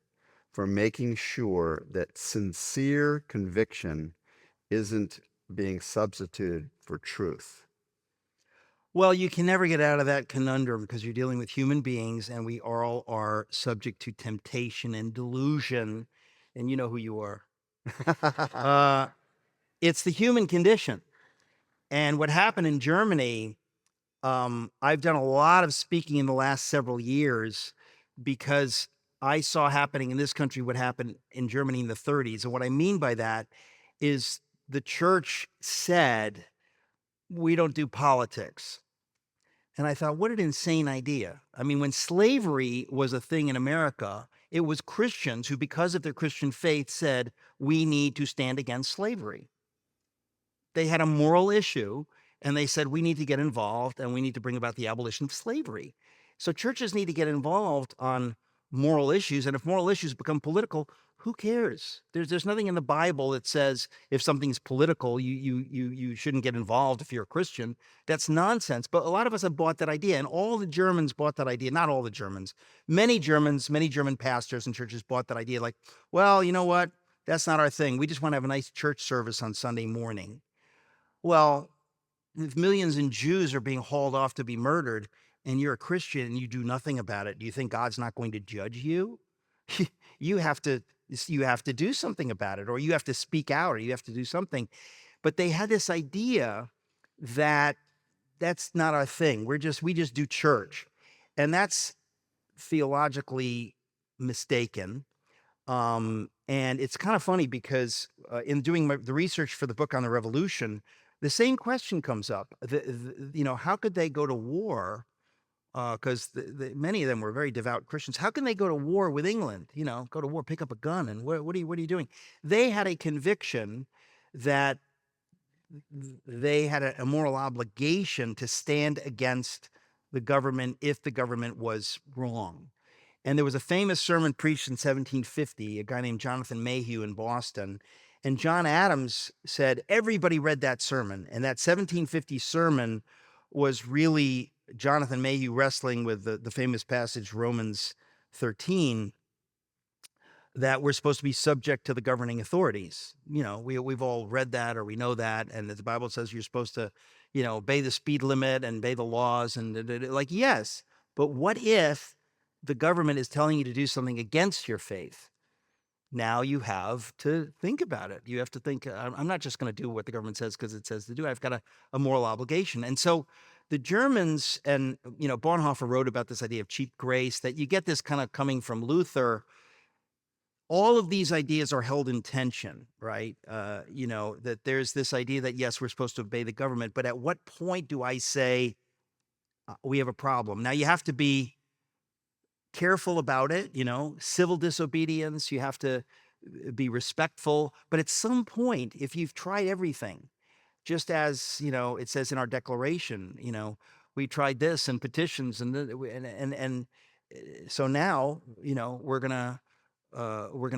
for making sure that sincere conviction isn't being substituted for truth? Well, you can never get out of that conundrum because you're dealing with human beings, and we all are subject to temptation and delusion. And you know who you are. It's the human condition. And what happened in Germany, I've done a lot of speaking in the last several years because I saw happening in this country what happened in Germany in the 30s. And what I mean by that is the church said, we don't do politics. And I thought, what an insane idea. I mean, when slavery was a thing in America, it was Christians who, because of their Christian faith, said, we need to stand against slavery. They had a moral issue, and they said, we need to get involved and we need to bring about the abolition of slavery. So churches need to get involved on moral issues. And if moral issues become political, who cares? There's nothing in the Bible that says if something's political, you shouldn't get involved if you're a Christian. That's nonsense. But a lot of us have bought that idea, and all the Germans bought that idea. Not all the Germans. Many German pastors and churches bought that idea. Like, well, you know what? That's not our thing. We just want to have a nice church service on Sunday morning. Well, if millions of Jews are being hauled off to be murdered, and you're a Christian and you do nothing about it, do you think God's not going to judge you? You have to do something about it, or you have to speak out, or you have to do something. But they had this idea that that's not our thing. we just do church. And that's theologically mistaken. And it's kind of funny because in doing the research for the book on the revolution, the same question comes up. How could they go to war? Because many of them were very devout Christians. How can they go to war with England? Go to war, pick up a gun, and what are you doing? They had a conviction that they had a moral obligation to stand against the government if the government was wrong. And there was a famous sermon preached in 1750, a guy named Jonathan Mayhew in Boston. And John Adams said everybody read that sermon. And that 1750 sermon was really Jonathan Mayhew wrestling with the famous passage, Romans 13, that we're supposed to be subject to the governing authorities. We've all read that, or we know that. And the Bible says you're supposed to, obey the speed limit and obey the laws. And like, yes, but what if the government is telling you to do something against your faith? Now you have to think about it. You have to think, I'm not just going to do what the government says because it says to do. I've got a moral obligation. And so the Germans, and, Bonhoeffer wrote about this idea of cheap grace, that you get this kind of coming from Luther. All of these ideas are held in tension, right? That there's this idea that, yes, we're supposed to obey the government, but at what point do I say we have a problem? Now, you have to be careful about it, civil disobedience, you have to be respectful. But at some point, if you've tried everything, just as, it says in our declaration, we tried this and petitions so now, we're gonna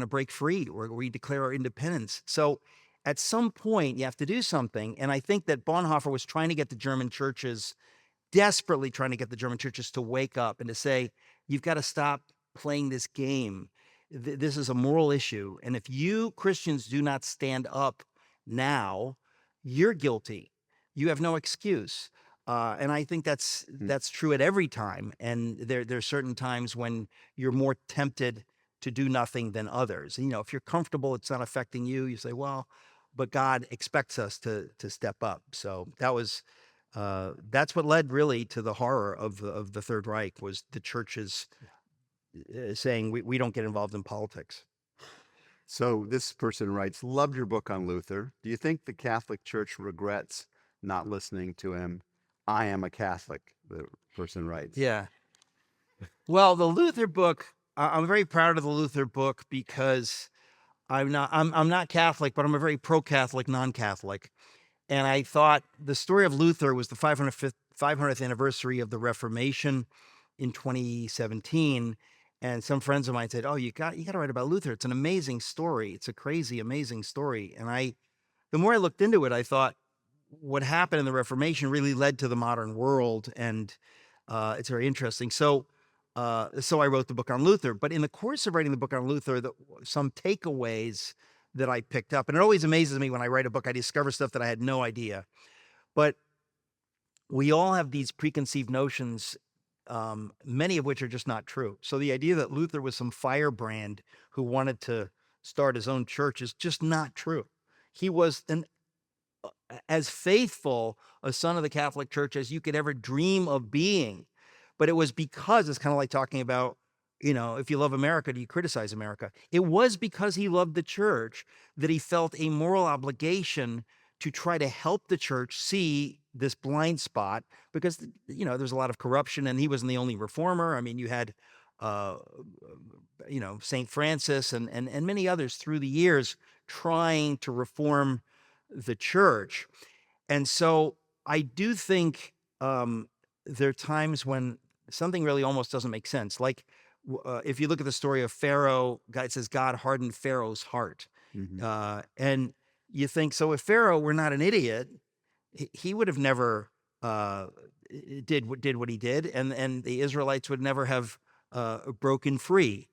break free. We declare our independence. So at some point, you have to do something. And I think that Bonhoeffer was trying to get the German churches, desperately trying to get the German churches to wake up and to say, you've got to stop playing this game. This is a moral issue. And if you Christians do not stand up now, you're guilty. You have no excuse. And I think that's true at every time. And there's certain times when you're more tempted to do nothing than others. And, if you're comfortable, it's not affecting you. You say, well, but God expects us to step up. So that's what led really to the horror of the Third Reich, was the churches saying we don't get involved in politics. So this person writes, loved your book on Luther. Do you think the Catholic Church regrets not listening to him? I am a Catholic, the person writes. Yeah. Well, the Luther book, I'm very proud of the Luther book because I'm not Catholic, but I'm a very pro-Catholic, non-Catholic. And I thought the story of Luther was the 500th anniversary of the Reformation in 2017. And some friends of mine said, "Oh, you got to write about Luther. It's an amazing story. It's a crazy, amazing story." And the more I looked into it, I thought what happened in the Reformation really led to the modern world, and it's very interesting. So I wrote the book on Luther. But in the course of writing the book on Luther, some takeaways that I picked up, and it always amazes me when I write a book, I discover stuff that I had no idea. But we all have these preconceived notions, many of which are just not true. So the idea that Luther was some firebrand who wanted to start his own church is just not true. He was as faithful a son of the Catholic Church as you could ever dream of being. But it was because, it's kind of like talking about, if you love America, do you criticize America? It was because he loved the church that he felt a moral obligation to try to help the church see this blind spot, because, there's a lot of corruption, and he wasn't the only reformer. I mean, you had, St. Francis and many others through the years trying to reform the church. And so I do think there are times when something really almost doesn't make sense. Like if you look at the story of Pharaoh, it says God hardened Pharaoh's heart. Mhm. And you think, so if Pharaoh were not an idiot, he would have never did what he did, and the Israelites would never have broken free.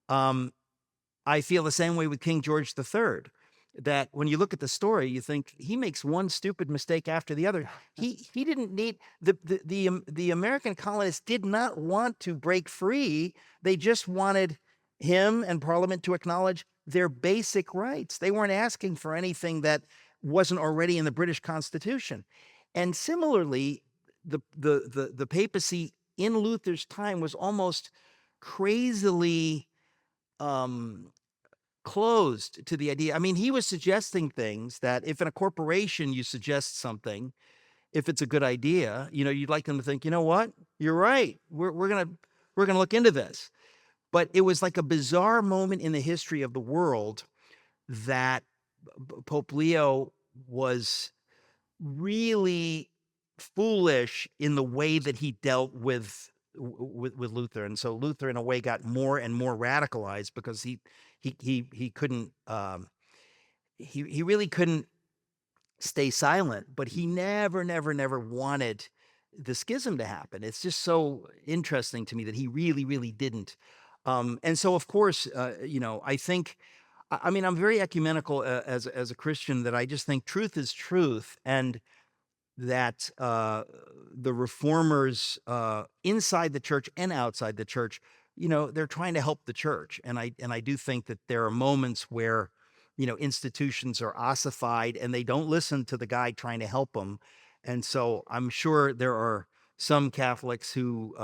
I feel the same way with King George III, that when you look at the story, you think he makes one stupid mistake after the other. He didn't need the American colonists did not want to break free. They just wanted him and Parliament to acknowledge their basic rights. They weren't asking for anything that wasn't already in the British Constitution. And similarly, the papacy in Luther's time was almost crazily closed to the idea. I mean, he was suggesting things that if in a corporation you suggest something, if it's a good idea, you'd like them to think, you know what, you're right. We're gonna look into this. But it was like a bizarre moment in the history of the world that Pope Leo was really foolish in the way that he dealt with Luther. And so Luther in a way got more and more radicalized because he couldn't he really couldn't stay silent, but he never wanted the schism to happen. It's just so interesting to me that he really didn't. And so of course, I think I mean, I'm very ecumenical as a Christian, that I just think truth is truth, and that the reformers inside the church and outside the church, they're trying to help the church, and I do think that there are moments where, institutions are ossified and they don't listen to the guy trying to help them, and so I'm sure there are some Catholics who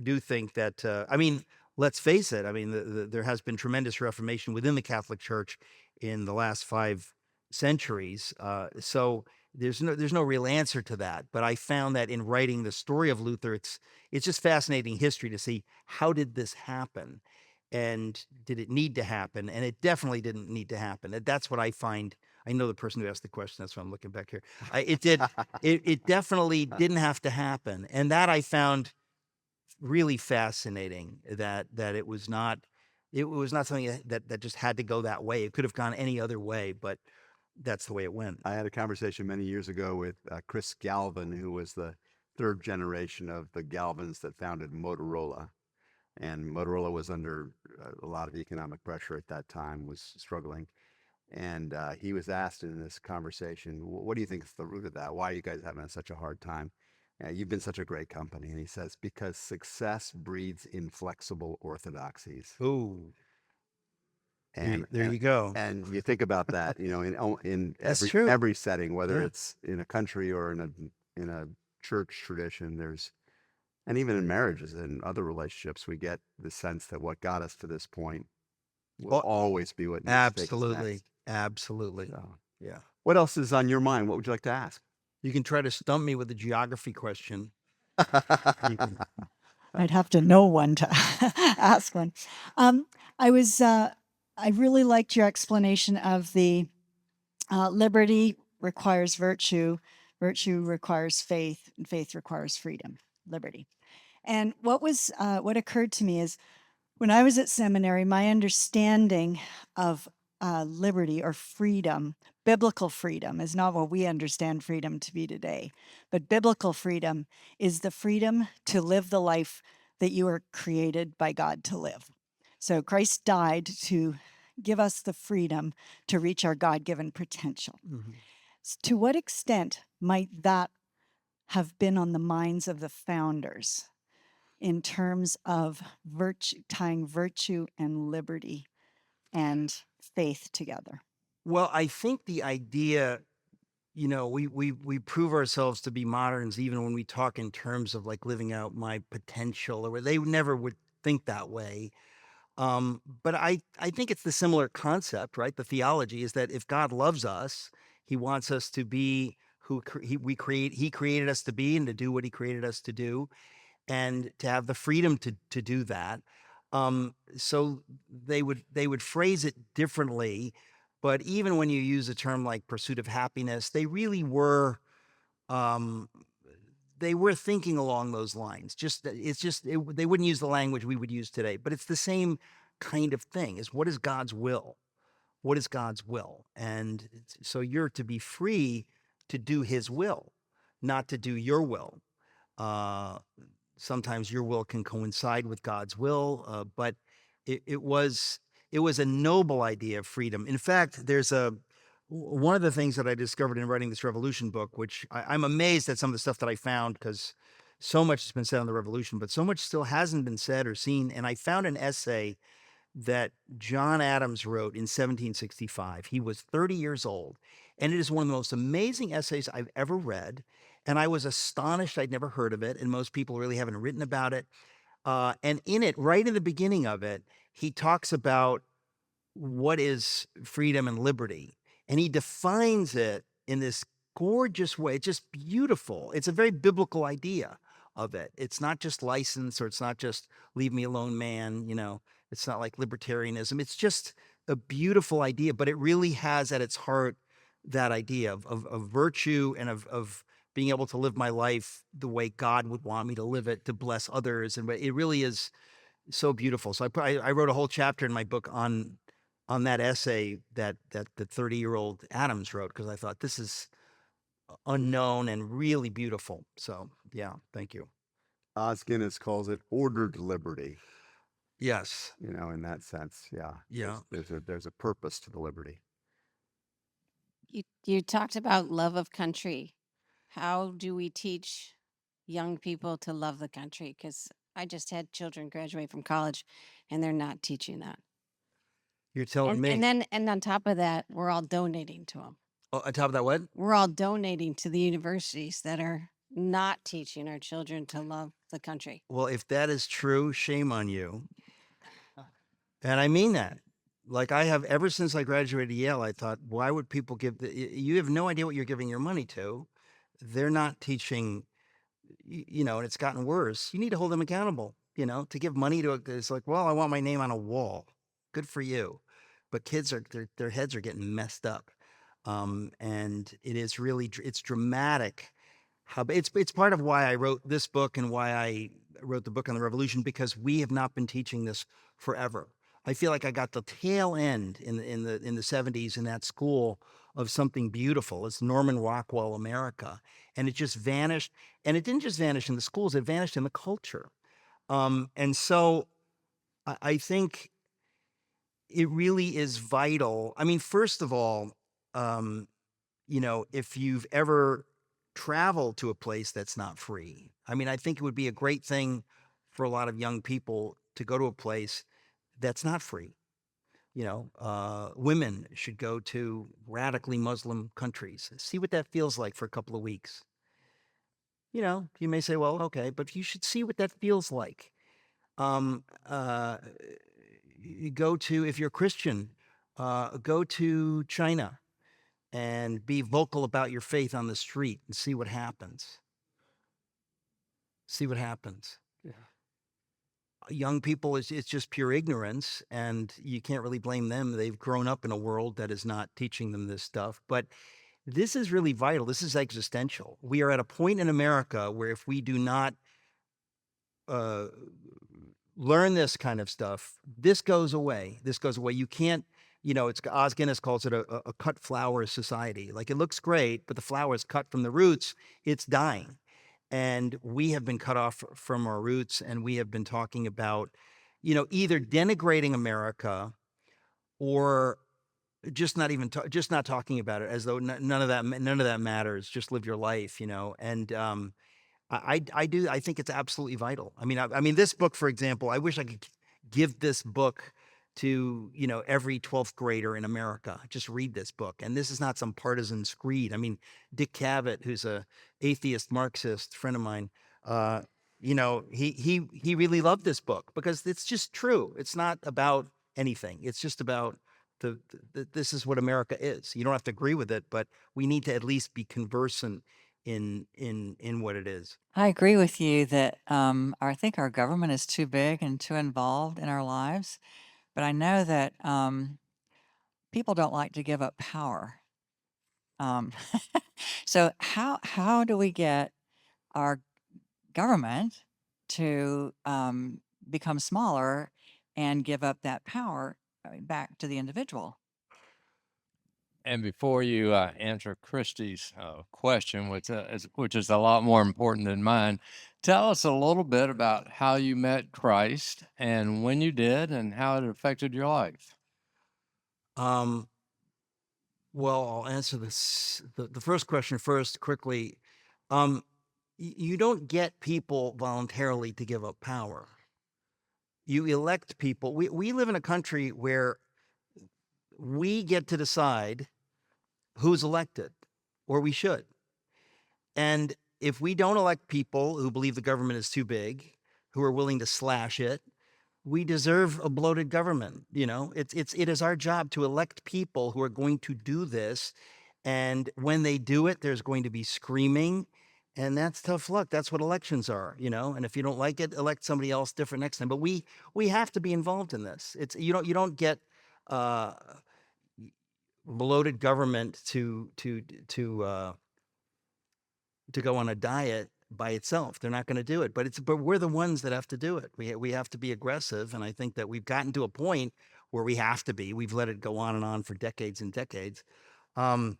do think that. I mean, let's face it. I mean, there has been tremendous reformation within the Catholic Church in the last 5 centuries. So there's no real answer to that. But I found that in writing the story of Luther, it's just fascinating history to see how did this happen, and did it need to happen? And it definitely didn't need to happen. That's what I find I know the person who asked the question. That's why I'm looking back here. It definitely didn't have to happen. And that I found really fascinating, that it was not something that just had to go that way. It could have gone any other way, but that's the way it went. I had a conversation many years ago with Chris Galvin, who was the third generation of the Galvins that founded Motorola. And Motorola was under a lot of economic pressure at that time, was struggling. And he was asked in this conversation, what do you think is the root of that? Why are you guys having such a hard time? You've been such a great company. And he says, because success breeds inflexible orthodoxies. Ooh, And, there and you go. and you think about that, in That's true. every setting, whether Yeah. it's in a country or in a church tradition, and even in marriages and other relationships, we get the sense that what got us to this point will Oh, always be what needs to take us absolutely. next. Absolutely. So, Yeah. what else is on your mind? What would you like to ask? You can try to stump me with a geography question. You can, I'd have to know one to ask one. Um, I was, I really liked your explanation of the liberty requires virtue, virtue requires faith, and faith requires freedom, liberty. And what occurred to me is when I was at seminary, my understanding of liberty or freedom, biblical freedom, is not what we understand freedom to be today. But biblical freedom is the freedom to live the life that you are created by God to live. So Christ died to give us the freedom to reach our God given potential. Mhm. To what extent might that have been on the minds of the founders in terms of tying virtue and liberty and faith together? Well, I think the idea, we prove ourselves to be moderns even when we talk in terms of like living out my potential, or they never would think that way. But I think it's the similar concept, right? The theology is that if God loves us, he wants us to be he created us to be and to do what he created us to do, and to have the freedom to do that. So they would phrase it differently, but even when you use a term like pursuit of happiness, um, they were thinking along those lines. They wouldn't use the language we would use today, but it's the same kind of thing. Is what is God's will? What is God's will? And so you're to be free to do His will, not to do your will. Uh, Sometimes your will can coincide with God's will, but it was a noble idea of freedom. In fact, one of the things that I discovered in writing this Revolution book, which I'm amazed at some of the stuff that I found, because so much has been said on the Revolution, but so much still hasn't been said or seen. And I found an essay that John Adams wrote in 1765. He was 30 years old, and it is one of the most amazing essays I've ever read. And I was astonished. I'd never heard of it, and most people really haven't written about it. And in it, right in the beginning of it, he talks about what is freedom and liberty, and he defines it in this gorgeous way. It's just beautiful. It's a very biblical idea of it. It's not just license, or it's not just leave me alone, man. It's not like libertarianism. It's just a beautiful idea, but it really has at its heart that idea of virtue, and of being able to live my life the way God would want me to live it, to bless others. And it really is so beautiful. So I wrote a whole chapter in my book on that essay that the 30-year-old Adams wrote, because I thought this is unknown and really beautiful. So yeah, thank you. Os Guinness calls it ordered liberty, Yes. in that sense. Yeah. Yeah. There's a purpose to the liberty. You talked about love of country. How do we teach young people to love the country? Because I just had children graduate from college, and they're not teaching that. You're telling me. And on top of that, we're all donating to them. Oh, on top of that, what? We're all donating to the universities that are not teaching our children to love the country. Well, if that is true, shame on you. And I mean that. Like, I have, ever since I graduated Yale, I thought, why would people you have no idea what you're giving your money to. They're not teaching, and it's gotten worse. You need to hold them accountable, to give money to it's like, well, I want my name on a wall. Good for you. But kids their heads are getting messed up. And it is really it's dramatic. How it's part of why I wrote this book and why I wrote the book on the revolution, because we have not been teaching this forever. I feel like I got the tail end in the 70s in that school of something beautiful. It's Norman Rockwell America, and it just vanished. And it didn't just vanish in the schools; it vanished in the culture. And so I think it really is vital. I mean, first of all, um, if you've ever traveled to a place that's not free, I mean, I think it would be a great thing for a lot of young people to go to a place that's not free. Women should go to radically Muslim countries, see what that feels like for a couple of weeks. You may say, well, okay, but you should see what that feels like. Um, uh, you go to, if you're Christian, go to China and be vocal about your faith on the street and see what happens. See what happens. Yeah. Young people, it's just pure ignorance, and you can't really blame them. They've grown up in a world that is not teaching them this stuff. But this is really vital. This is existential. We are at a point in America where if we do not uh, learn this kind of stuff, this goes away. This goes away. You can't, it's Os Guinness calls it a cut flower society. Like, it looks great, but the flower is cut from the roots. It's dying. And we have been cut off from our roots, and we have been talking about, either denigrating America or just not even just not talking about it, as though none of that matters. Just live your life, And I think it's absolutely vital. I mean, this book, for example, I wish I could give this book to, every 12th grader in America. Just read this book. And this is not some partisan screed. I mean, Dick Cavett, who's a atheist Marxist friend of mine, he really loved this book because it's just true. It's not about anything. It's just about this is what America is. You don't have to agree with it, but we need to at least be conversant in what it is. I agree with you that I think our government is too big and too involved in our lives. But I know that people don't like to give up power. Um, so how do we get our government to become smaller and give up that power back to the individual? And before you answer Christy's question, which is a lot more important than mine, tell us a little bit about how you met Christ and when you did and how it affected your life. Um, well, I'll answer the first question first quickly. You don't get people voluntarily to give up power. You elect people. We live in a country where we get to decide who's elected, or we should. And if we don't elect people who believe the government is too big, who are willing to slash it, we deserve a bloated government. It is our job to elect people who are going to do this. And when they do it, there's going to be screaming, and that's tough luck. That's what elections are, And if you don't like it, elect somebody else different next time. But we have to be involved in this. You don't get bloated government to go on a diet by itself. They're not going to do it, but we're the ones that have to do it. We have to be aggressive, and I think that we've gotten to a point where we have to be. We've let it go on and on for decades and decades. So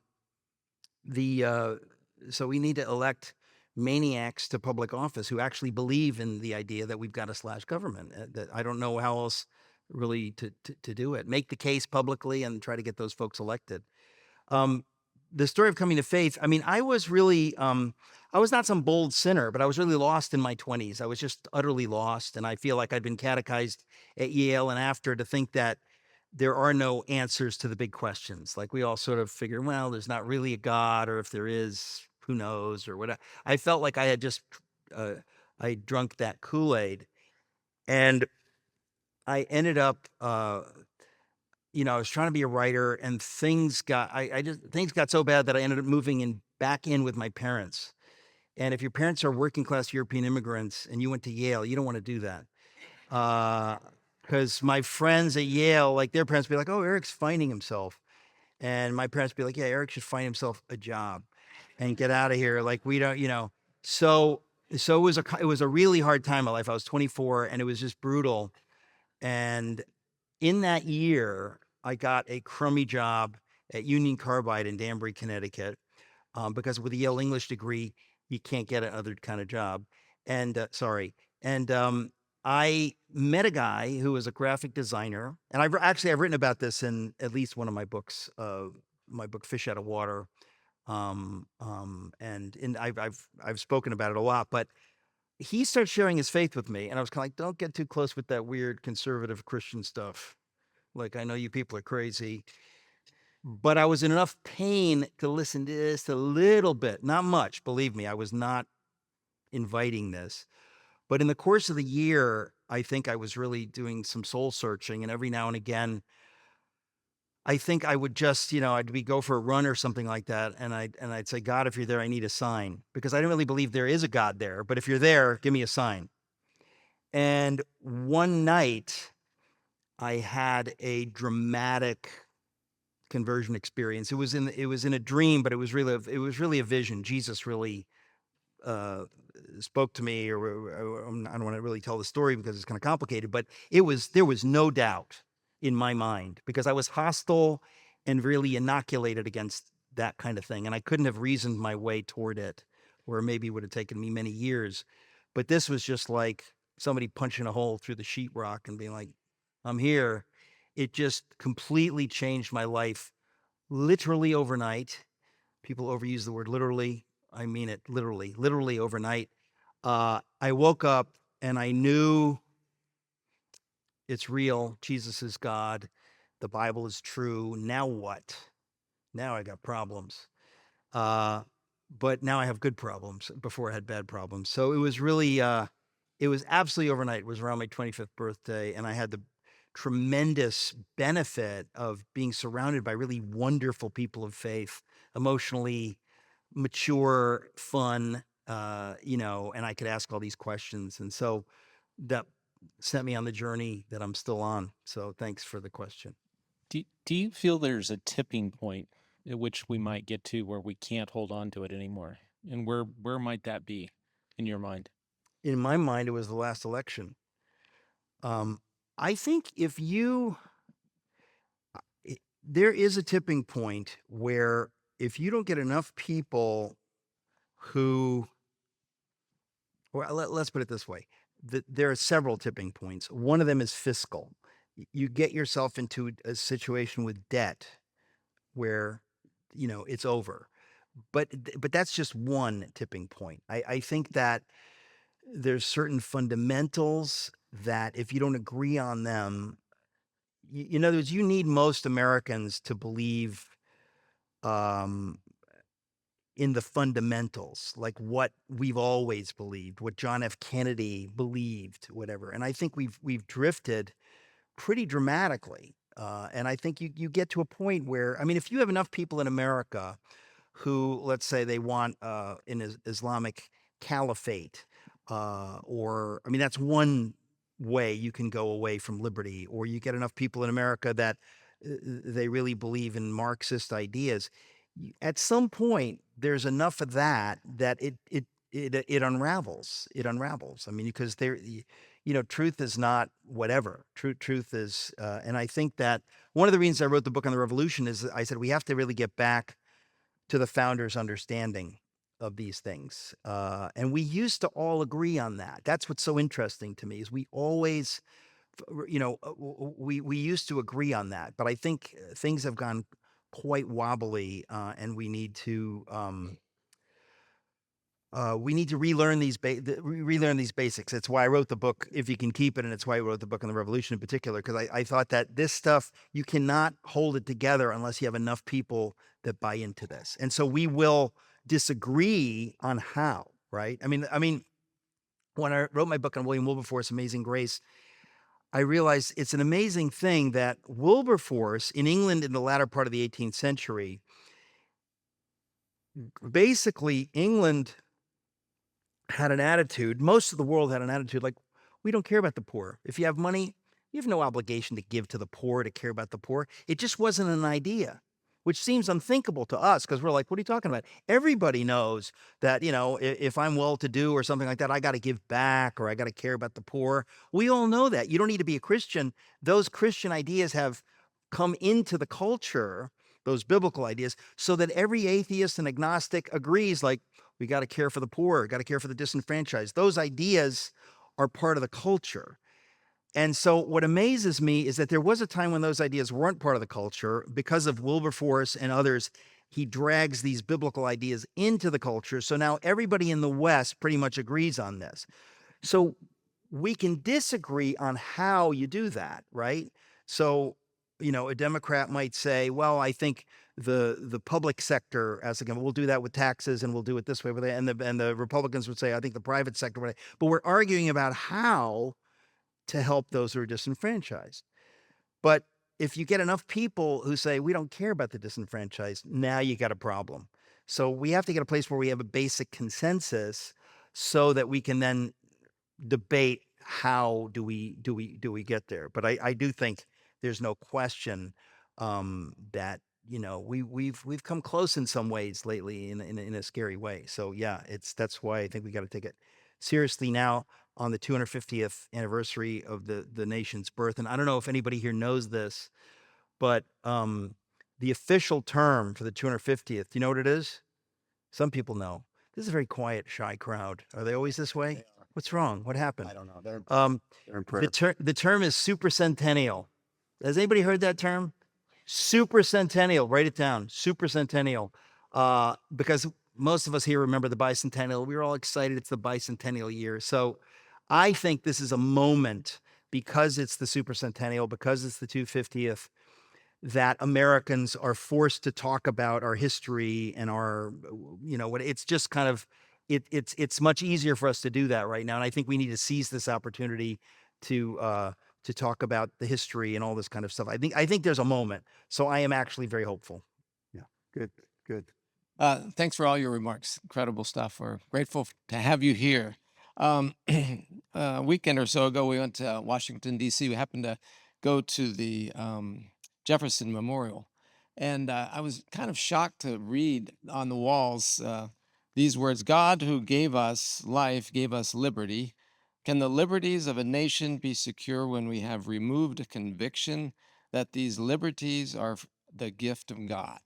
we need to elect maniacs to public office who actually believe in the idea that we've got to slash government. That I don't know how else really to do it. Make the case publicly and try to get those folks elected. The story of coming to faith, I mean, I was really, I was not some bold sinner, but I was really lost in my 20s. I was just utterly lost. And I feel like I'd been catechized at Yale and after to think that there are no answers to the big questions. Like, we all sort of figure, well, there's not really a God, or if there is, who knows, or what. I felt like I had just, I drunk that Kool-Aid. And I ended up, I was trying to be a writer, and things got so bad that I ended up moving back in with my parents. And if your parents are working class European immigrants and you went to Yale, you don't want to do that. Because my friends at Yale, like, their parents would be like, oh, Eric's finding himself. And my parents would be like, yeah, Eric should find himself a job and get out of here. Like we don't, So it was a really hard time in my life. I was 24 and it was just brutal. And in that year, I got a crummy job at Union Carbide in Danbury, Connecticut, because with a Yale English degree, you can't get another kind of job. And I met a guy who was a graphic designer, and I've written about this in at least one of my books, my book Fish Out of Water, and I've spoken about it a lot. But he started sharing his faith with me, and I was kind of like, don't get too close with that weird conservative Christian stuff. Like, I know you people are crazy, but I was in enough pain to listen to this a little bit, not much. Believe me, I was not inviting this. But in the course of the year, I think I was really doing some soul searching, and every now and again, I think I would just, I'd go for a run or something like that, and I'd say, God, if you're there, I need a sign, because I don't really believe there is a God there. But if you're there, give me a sign. And one night, I had a dramatic conversion experience. It was in a dream, but it was really a vision. Jesus really spoke to me, or I don't want to really tell the story because it's kind of complicated, but there was no doubt in my mind, because I was hostile and really inoculated against that kind of thing. And I couldn't have reasoned my way toward it, or maybe it would have taken me many years. But this was just like somebody punching a hole through the sheetrock and being like, I'm here. It just completely changed my life, literally overnight. People overuse the word literally. I mean it literally overnight. I woke up and I knew it's real. Jesus is God. The Bible is true. Now what? Now I got problems. But now I have good problems. Before I had bad problems. So it was really, it was absolutely overnight. It was around my 25th birthday, and I had the tremendous benefit of being surrounded by really wonderful people of faith, emotionally mature, fun, and I could ask all these questions. And so that sent me on the journey that I'm still on. So thanks for the question. Do you feel there's a tipping point at which we might get to where we can't hold on to it anymore? And where might that be in your mind? In my mind, it was the last election. I think there is a tipping point where if you don't get enough people who, or let's put it this way, there are several tipping points. One of them is fiscal. You get yourself into a situation with debt where, it's over. But that's just one tipping point. I think that there's certain fundamentals that if you don't agree on them, in other words, you need most Americans to believe in the fundamentals, like what we've always believed, what John F. Kennedy believed, whatever. And I think we've drifted pretty dramatically. And I think you get to a point where, I mean, if you have enough people in America who, let's say, they want an Islamic caliphate, that's one way you can go away from liberty, or you get enough people in America that they really believe in Marxist ideas. At some point, there's enough of that it unravels. It unravels. I mean, because truth is not whatever. Truth is, and I think that one of the reasons I wrote the book on the revolution is that I said we have to really get back to the founders' understanding of these things, and we used to all agree on that. That's what's so interesting to me, is we always, we used to agree on that. But I think things have gone quite wobbly, and we need to relearn these basics. It's why I wrote the book, If You Can Keep It, and it's why I wrote the book on the revolution in particular, because I thought that this stuff, you cannot hold it together unless you have enough people that buy into this. And so we will disagree on how, right? I mean, when I wrote my book on William Wilberforce, Amazing Grace, I realized it's an amazing thing that Wilberforce in England in the latter part of the 18th century, basically England had an attitude, most of the world had an attitude like, we don't care about the poor. If you have money, you have no obligation to give to the poor, to care about the poor. It just wasn't an idea. which seems unthinkable to us because we're like, what are you talking about? Everybody knows that, if I'm well to do or something like that, I got to give back or I got to care about the poor. We all know that. You don't need to be a Christian. Those Christian ideas have come into the culture, those biblical ideas, so that every atheist and agnostic agrees, like, we got to care for the poor, got to care for the disenfranchised. Those ideas are part of the culture. And so what amazes me is that there was a time when those ideas weren't part of the culture because of Wilberforce and others. He drags these biblical ideas into the culture. So now everybody in the West pretty much agrees on this. So we can disagree on how you do that, right? So, a Democrat might say, well, I think the public sector, as again, we'll do that with taxes and we'll do it this way. And the Republicans would say, I think the private sector. But we're arguing about how to help those who are disenfranchised. But if you get enough people who say, we don't care about the disenfranchised, now you got a problem. So we have to get a place where we have a basic consensus so that we can then debate how do we get there. But I do think there's no question that we've come close in some ways lately in a scary way. So yeah, that's why I think we got to take it seriously now on the 250th anniversary of the nation's birth. And I don't know if anybody here knows this, but the official term for the 250th, do you know what it is? Some people know. This is a very quiet, shy crowd. Are they always this way? What's wrong? What happened? I don't know. They're in prayer. The term is supercentennial. Has anybody heard that term? Supercentennial. Write it down. Supercentennial. Because most of us here remember the bicentennial. We were all excited. It's the bicentennial year. So I think this is a moment, because it's the supercentennial, because it's the 250th, that Americans are forced to talk about our history and our, what it's just kind of, it's much easier for us to do that right now. And I think we need to seize this opportunity to talk about the history and all this kind of stuff. I think there's a moment. So I am actually very hopeful. Yeah. Good. Thanks for all your remarks. Incredible stuff. We're grateful to have you here. A weekend or so ago, we went to Washington, D.C. We happened to go to the Jefferson Memorial. And I was kind of shocked to read on the walls these words: God, who gave us life, gave us liberty. Can the liberties of a nation be secure when we have removed a conviction that these liberties are the gift of God?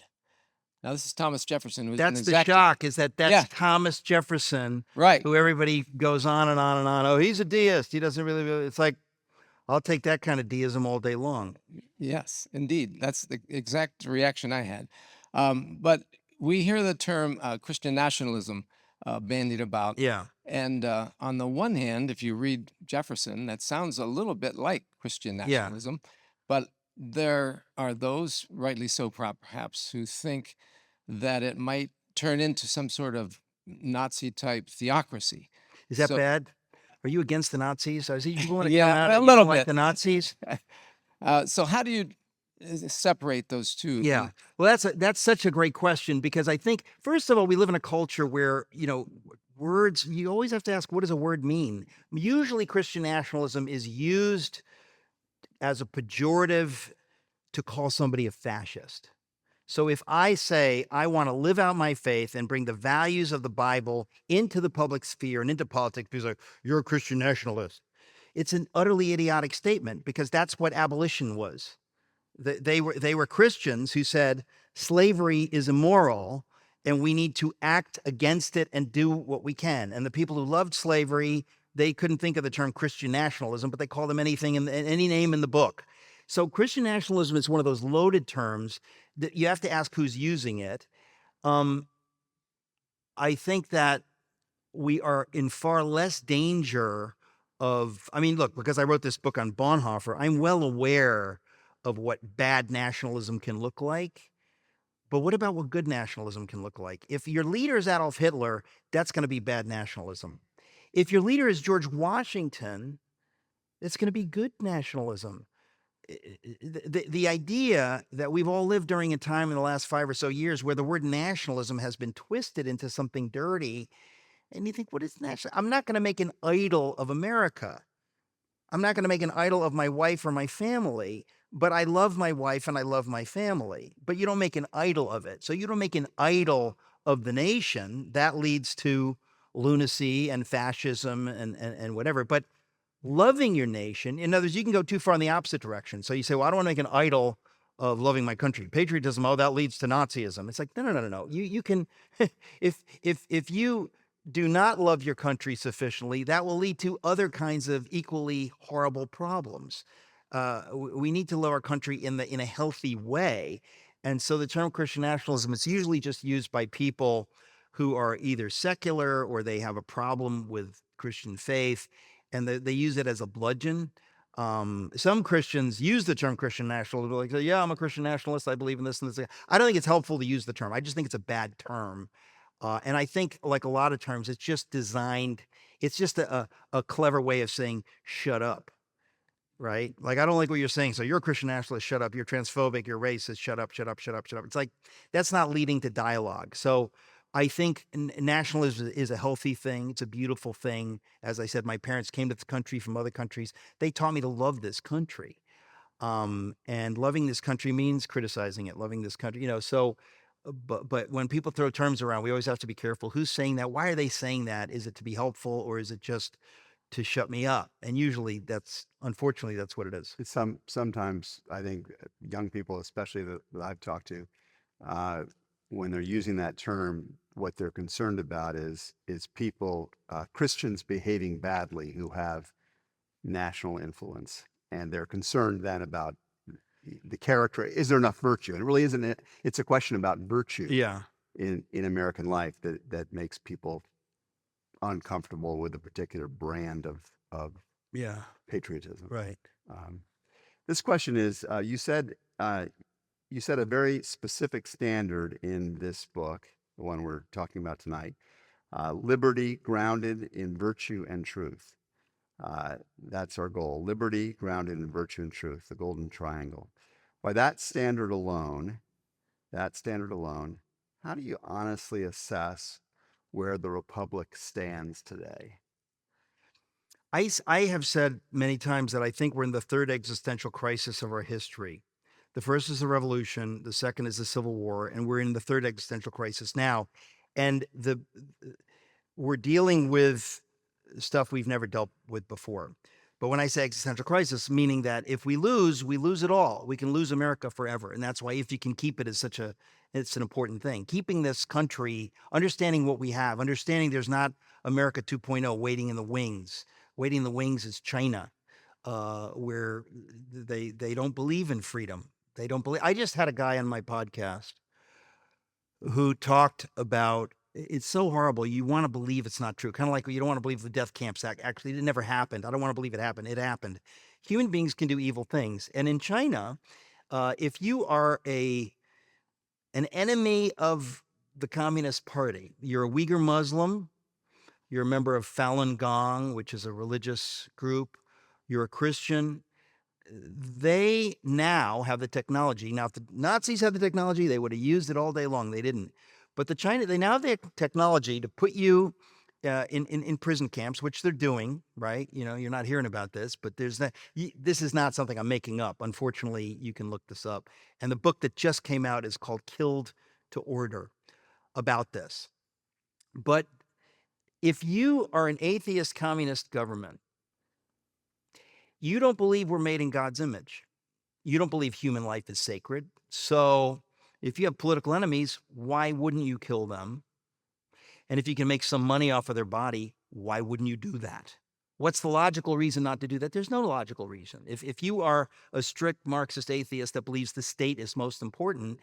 Now, this is Thomas Jefferson, who was an That's the exact. shock, is that's Yeah. Thomas Jefferson, Right. who everybody goes on and on and on. Oh, he's a deist. He doesn't really, it's like, I'll take that kind of deism all day long. Yes, indeed. That's the exact reaction I had. But we hear the term Christian nationalism bandied about. Yeah. And on the one hand, if you read Jefferson, that sounds a little bit like Christian Yeah. nationalism. But there are those, rightly so perhaps, who think that it might turn into some sort of Nazi type theocracy. Is that So- bad? Are you against the Nazis? Is he want to Yeah, come out a and little like bit. the Nazis? So how do you separate those two? Yeah. Well, that's such a great question, because I think, first of all, we live in a culture where, words, you always have to ask, what does a word mean? Usually Christian nationalism is used as a pejorative to call somebody a fascist. So if I say I want to live out my faith and bring the values of the Bible into the public sphere and into politics, people say, you're a Christian nationalist. It's an utterly idiotic statement, because that's what abolition was. They were Christians who said slavery is immoral and we need to act against it and do what we can. And the people who loved slavery, they couldn't think of the term Christian nationalism, but they called them anything in any name in the book. So Christian nationalism is one of those loaded terms that you have to ask who's using it. I think that we are in far less danger of, look, because I wrote this book on Bonhoeffer, I'm well aware of what bad nationalism can look like. But what about what good nationalism can look like? If your leader is Adolf Hitler, that's going to be bad nationalism. If your leader is George Washington, it's going to be good nationalism. The idea that we've all lived during a time in the last 5 or so years where the word nationalism has been twisted into something dirty, and you think, what is national? I'm not going to make an idol of America. I'm not going to make an idol of my wife or my family, but I love my wife and I love my family. But you don't make an idol of it. So you don't make an idol of the nation. That leads to lunacy and fascism and whatever. But loving your nation, in other words, you can go too far in the opposite direction. So you say, well, I don't want to make an idol of loving my country. Patriotism, oh, that leads to Nazism. It's like, no. You can, if you do not love your country sufficiently, that will lead to other kinds of equally horrible problems. We need to love our country in a healthy way, and so the term Christian nationalism is usually just used by people who are either secular or they have a problem with Christian faith, and they use it as a bludgeon. Some Christians use the term Christian nationalism, like, yeah, I'm a Christian nationalist. I believe in this and this. I don't think it's helpful to use the term. I just think it's a bad term. And I think, like a lot of terms, it's just designed, it's just a clever way of saying, shut up, right? Like, I don't like what you're saying. So you're a Christian nationalist, shut up. You're transphobic, you're racist, shut up, shut up, shut up, shut up. It's like, that's not leading to dialogue. So I think nationalism is a healthy thing. It's a beautiful thing. As I said, my parents came to the country from other countries. They taught me to love this country. And loving this country means criticizing it, loving this country, so, but when people throw terms around, we always have to be careful. Who's saying that? Why are they saying that? Is it to be helpful or is it just to shut me up? And usually unfortunately, that's what it is. Sometimes I think young people, especially that I've talked to, when they're using that term, what they're concerned about is people, Christians behaving badly who have national influence, and they're concerned then about the character. Is there enough virtue? And it really isn't. It's a question about virtue. Yeah. In American life that makes people uncomfortable with a particular brand of Yeah. patriotism. Right. This question is: you said a very specific standard in this book, the one we're talking about tonight, liberty grounded in virtue and truth. That's our goal: liberty grounded in virtue and truth, the golden triangle. By that standard alone, how do you honestly assess where the republic stands today? I have said many times that I think we're in the third existential crisis of our history. The first is the revolution, the second is the Civil War, and we're in the third existential crisis now. And we're dealing with stuff we've never dealt with before. But when I say existential crisis, meaning that if we lose it all. We can lose America forever. And that's why if you can keep it is it's an important thing. Keeping this country, understanding what we have, understanding there's not America 2.0 waiting in the wings. Waiting in the wings is China, where they don't believe in freedom. They don't believe. I just had a guy on my podcast who talked about, it's so horrible. You want to believe it's not true. Kind of like you don't want to believe the death camps actually it never happened. I don't want to believe it happened. It happened. Human beings can do evil things. And in China, if you are an enemy of the Communist Party, you're a Uyghur Muslim, you're a member of Falun Gong, which is a religious group, you're a Christian, they now have the technology. Now, if the Nazis had the technology, they would have used it all day long. They didn't. But they now have the technology to put you in prison camps, which they're doing, right? You're not hearing about this, but this is not something I'm making up. Unfortunately, you can look this up. And the book that just came out is called Killed to Order, about this. But if you are an atheist communist government, you don't believe we're made in God's image. You don't believe human life is sacred. So if you have political enemies, why wouldn't you kill them? And if you can make some money off of their body, why wouldn't you do that? What's the logical reason not to do that? There's no logical reason. If you are a strict Marxist atheist that believes the state is most important,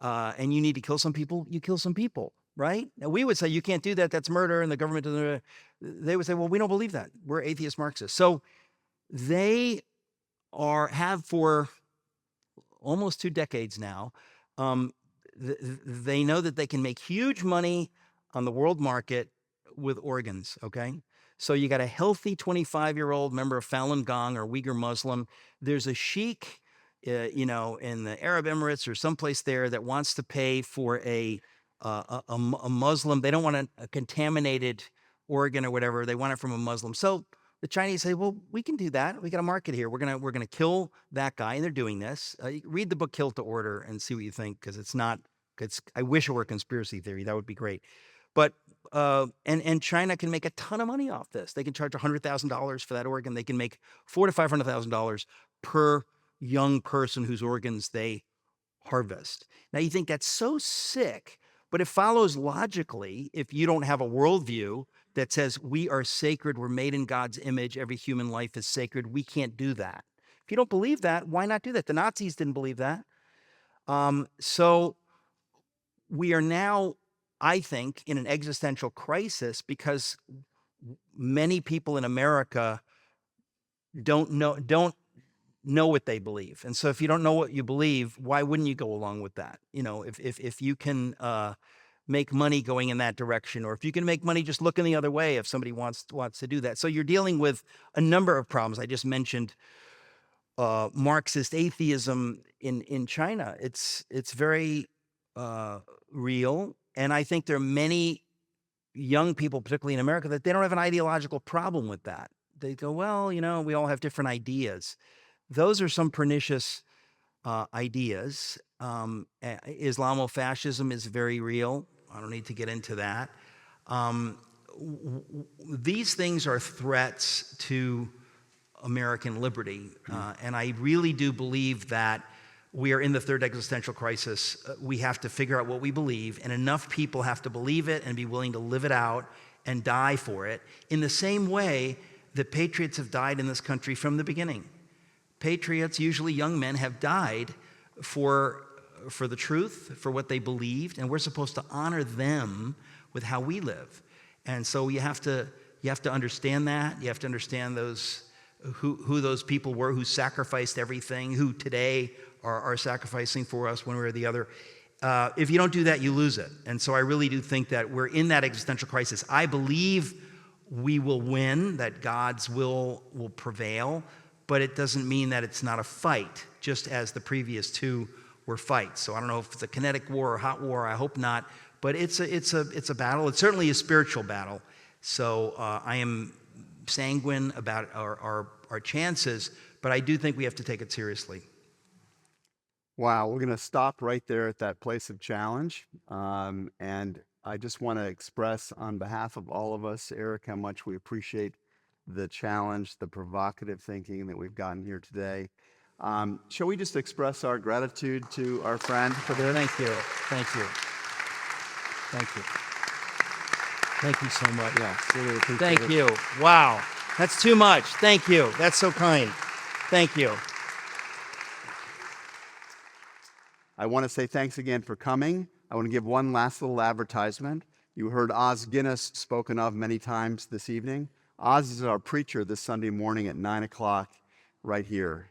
and you need to kill some people, you kill some people, right? Now, we would say you can't do that. That's murder, and the government doesn't. They would say, well, we don't believe that. We're atheist Marxists. So they have for almost 2 decades now. They know that they can make huge money on the world market with organs. Okay, so you got a healthy 25-year-old member of Falun Gong or Uyghur Muslim. There's a sheik, in the Arab Emirates or someplace there that wants to pay for a Muslim. They don't want a contaminated organ or whatever. They want it from a Muslim. So the Chinese say, well, we can do that. We got a market here. We're gonna kill that guy, and they're doing this. Read the book Kill to Order and see what you think, because it's not. I wish it were a conspiracy theory. That would be great. But and China can make a ton of money off this. They can charge $100,000 for that organ. They can make $400,000 to $500,000 per young person whose organs they harvest. Now you think that's so sick, but it follows logically if you don't have a worldview that says we are sacred, we're made in God's image, every human life is sacred. We can't do that. If you don't believe that, why not do that? The Nazis didn't believe that. So we are now, I think, in an existential crisis because many people in America don't know what they believe. And so if you don't know what you believe, why wouldn't you go along with that? You know, if you can make money going in that direction, or if you can make money just looking the other way if somebody wants to do that. So you're dealing with a number of problems. I just mentioned Marxist atheism in China. It's very real. And I think there are many young people, particularly in America, that they don't have an ideological problem with that. They go, well, you know, we all have different ideas. Those are some pernicious ideas. Islamofascism is very real. I don't need to get into that. These things are threats to American liberty. And I really do believe that we are in the third existential crisis. We have to figure out what we believe, and enough people have to believe it and be willing to live it out and die for it in the same way that patriots have died in this country from the beginning. Patriots, usually young men, have died for the truth, for what they believed, and we're supposed to honor them with how we live. And so you have to understand that. You have to understand those who those people were who sacrificed everything, who today are sacrificing for us one way or the other. If you don't do that, you lose it. And so I really do think that we're in that existential crisis. I believe we will win, that God's will prevail, but it doesn't mean that it's not a fight, just as the previous two were fights. So I don't know if it's a kinetic war or hot war. I hope not, but it's a battle. It's certainly a spiritual battle. So I am sanguine about our chances, but I do think we have to take it seriously. Wow, we're going to stop right there at that place of challenge. And I just want to express on behalf of all of us, Eric, how much we appreciate the challenge, the provocative thinking that we've gotten here today. Shall we just express our gratitude to our friend for this? Thank you. Thank you. Thank you. Thank you so much. Yeah, really appreciate Thank it. you. Wow. That's too much. Thank you. That's so kind. Thank you. I want to say thanks again for coming. I want to give one last little advertisement. You heard Oz Guinness spoken of many times this evening. Oz is our preacher this Sunday morning at 9 o'clock right here.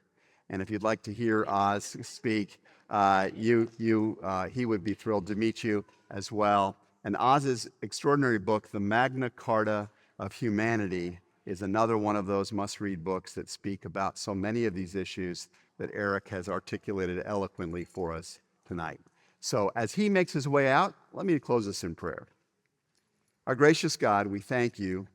And if you'd like to hear Oz speak, he would be thrilled to meet you as well. And Oz's extraordinary book, The Magna Carta of Humanity, is another one of those must-read books that speak about so many of these issues that Eric has articulated eloquently for us tonight. So as he makes his way out, let me close this in prayer. Our gracious God, we thank you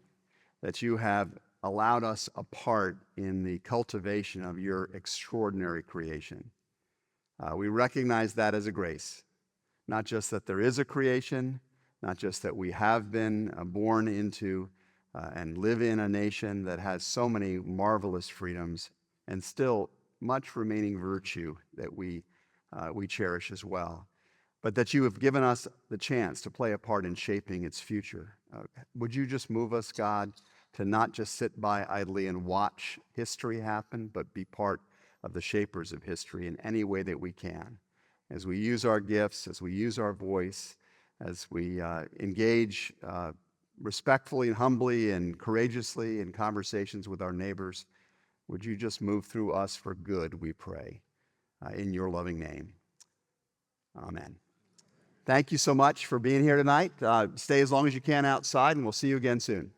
that you have allowed us a part in the cultivation of your extraordinary creation. We recognize that as a grace, not just that there is a creation, not just that we have been born into and live in a nation that has so many marvelous freedoms and still much remaining virtue that we cherish as well, but that you have given us the chance to play a part in shaping its future. Would you just move us, God, to not just sit by idly and watch history happen, but be part of the shapers of history in any way that we can. As we use our gifts, as we use our voice, as we engage respectfully and humbly and courageously in conversations with our neighbors, would you just move through us for good, we pray, in your loving name. Amen. Thank you so much for being here tonight. Stay as long as you can outside, and we'll see you again soon.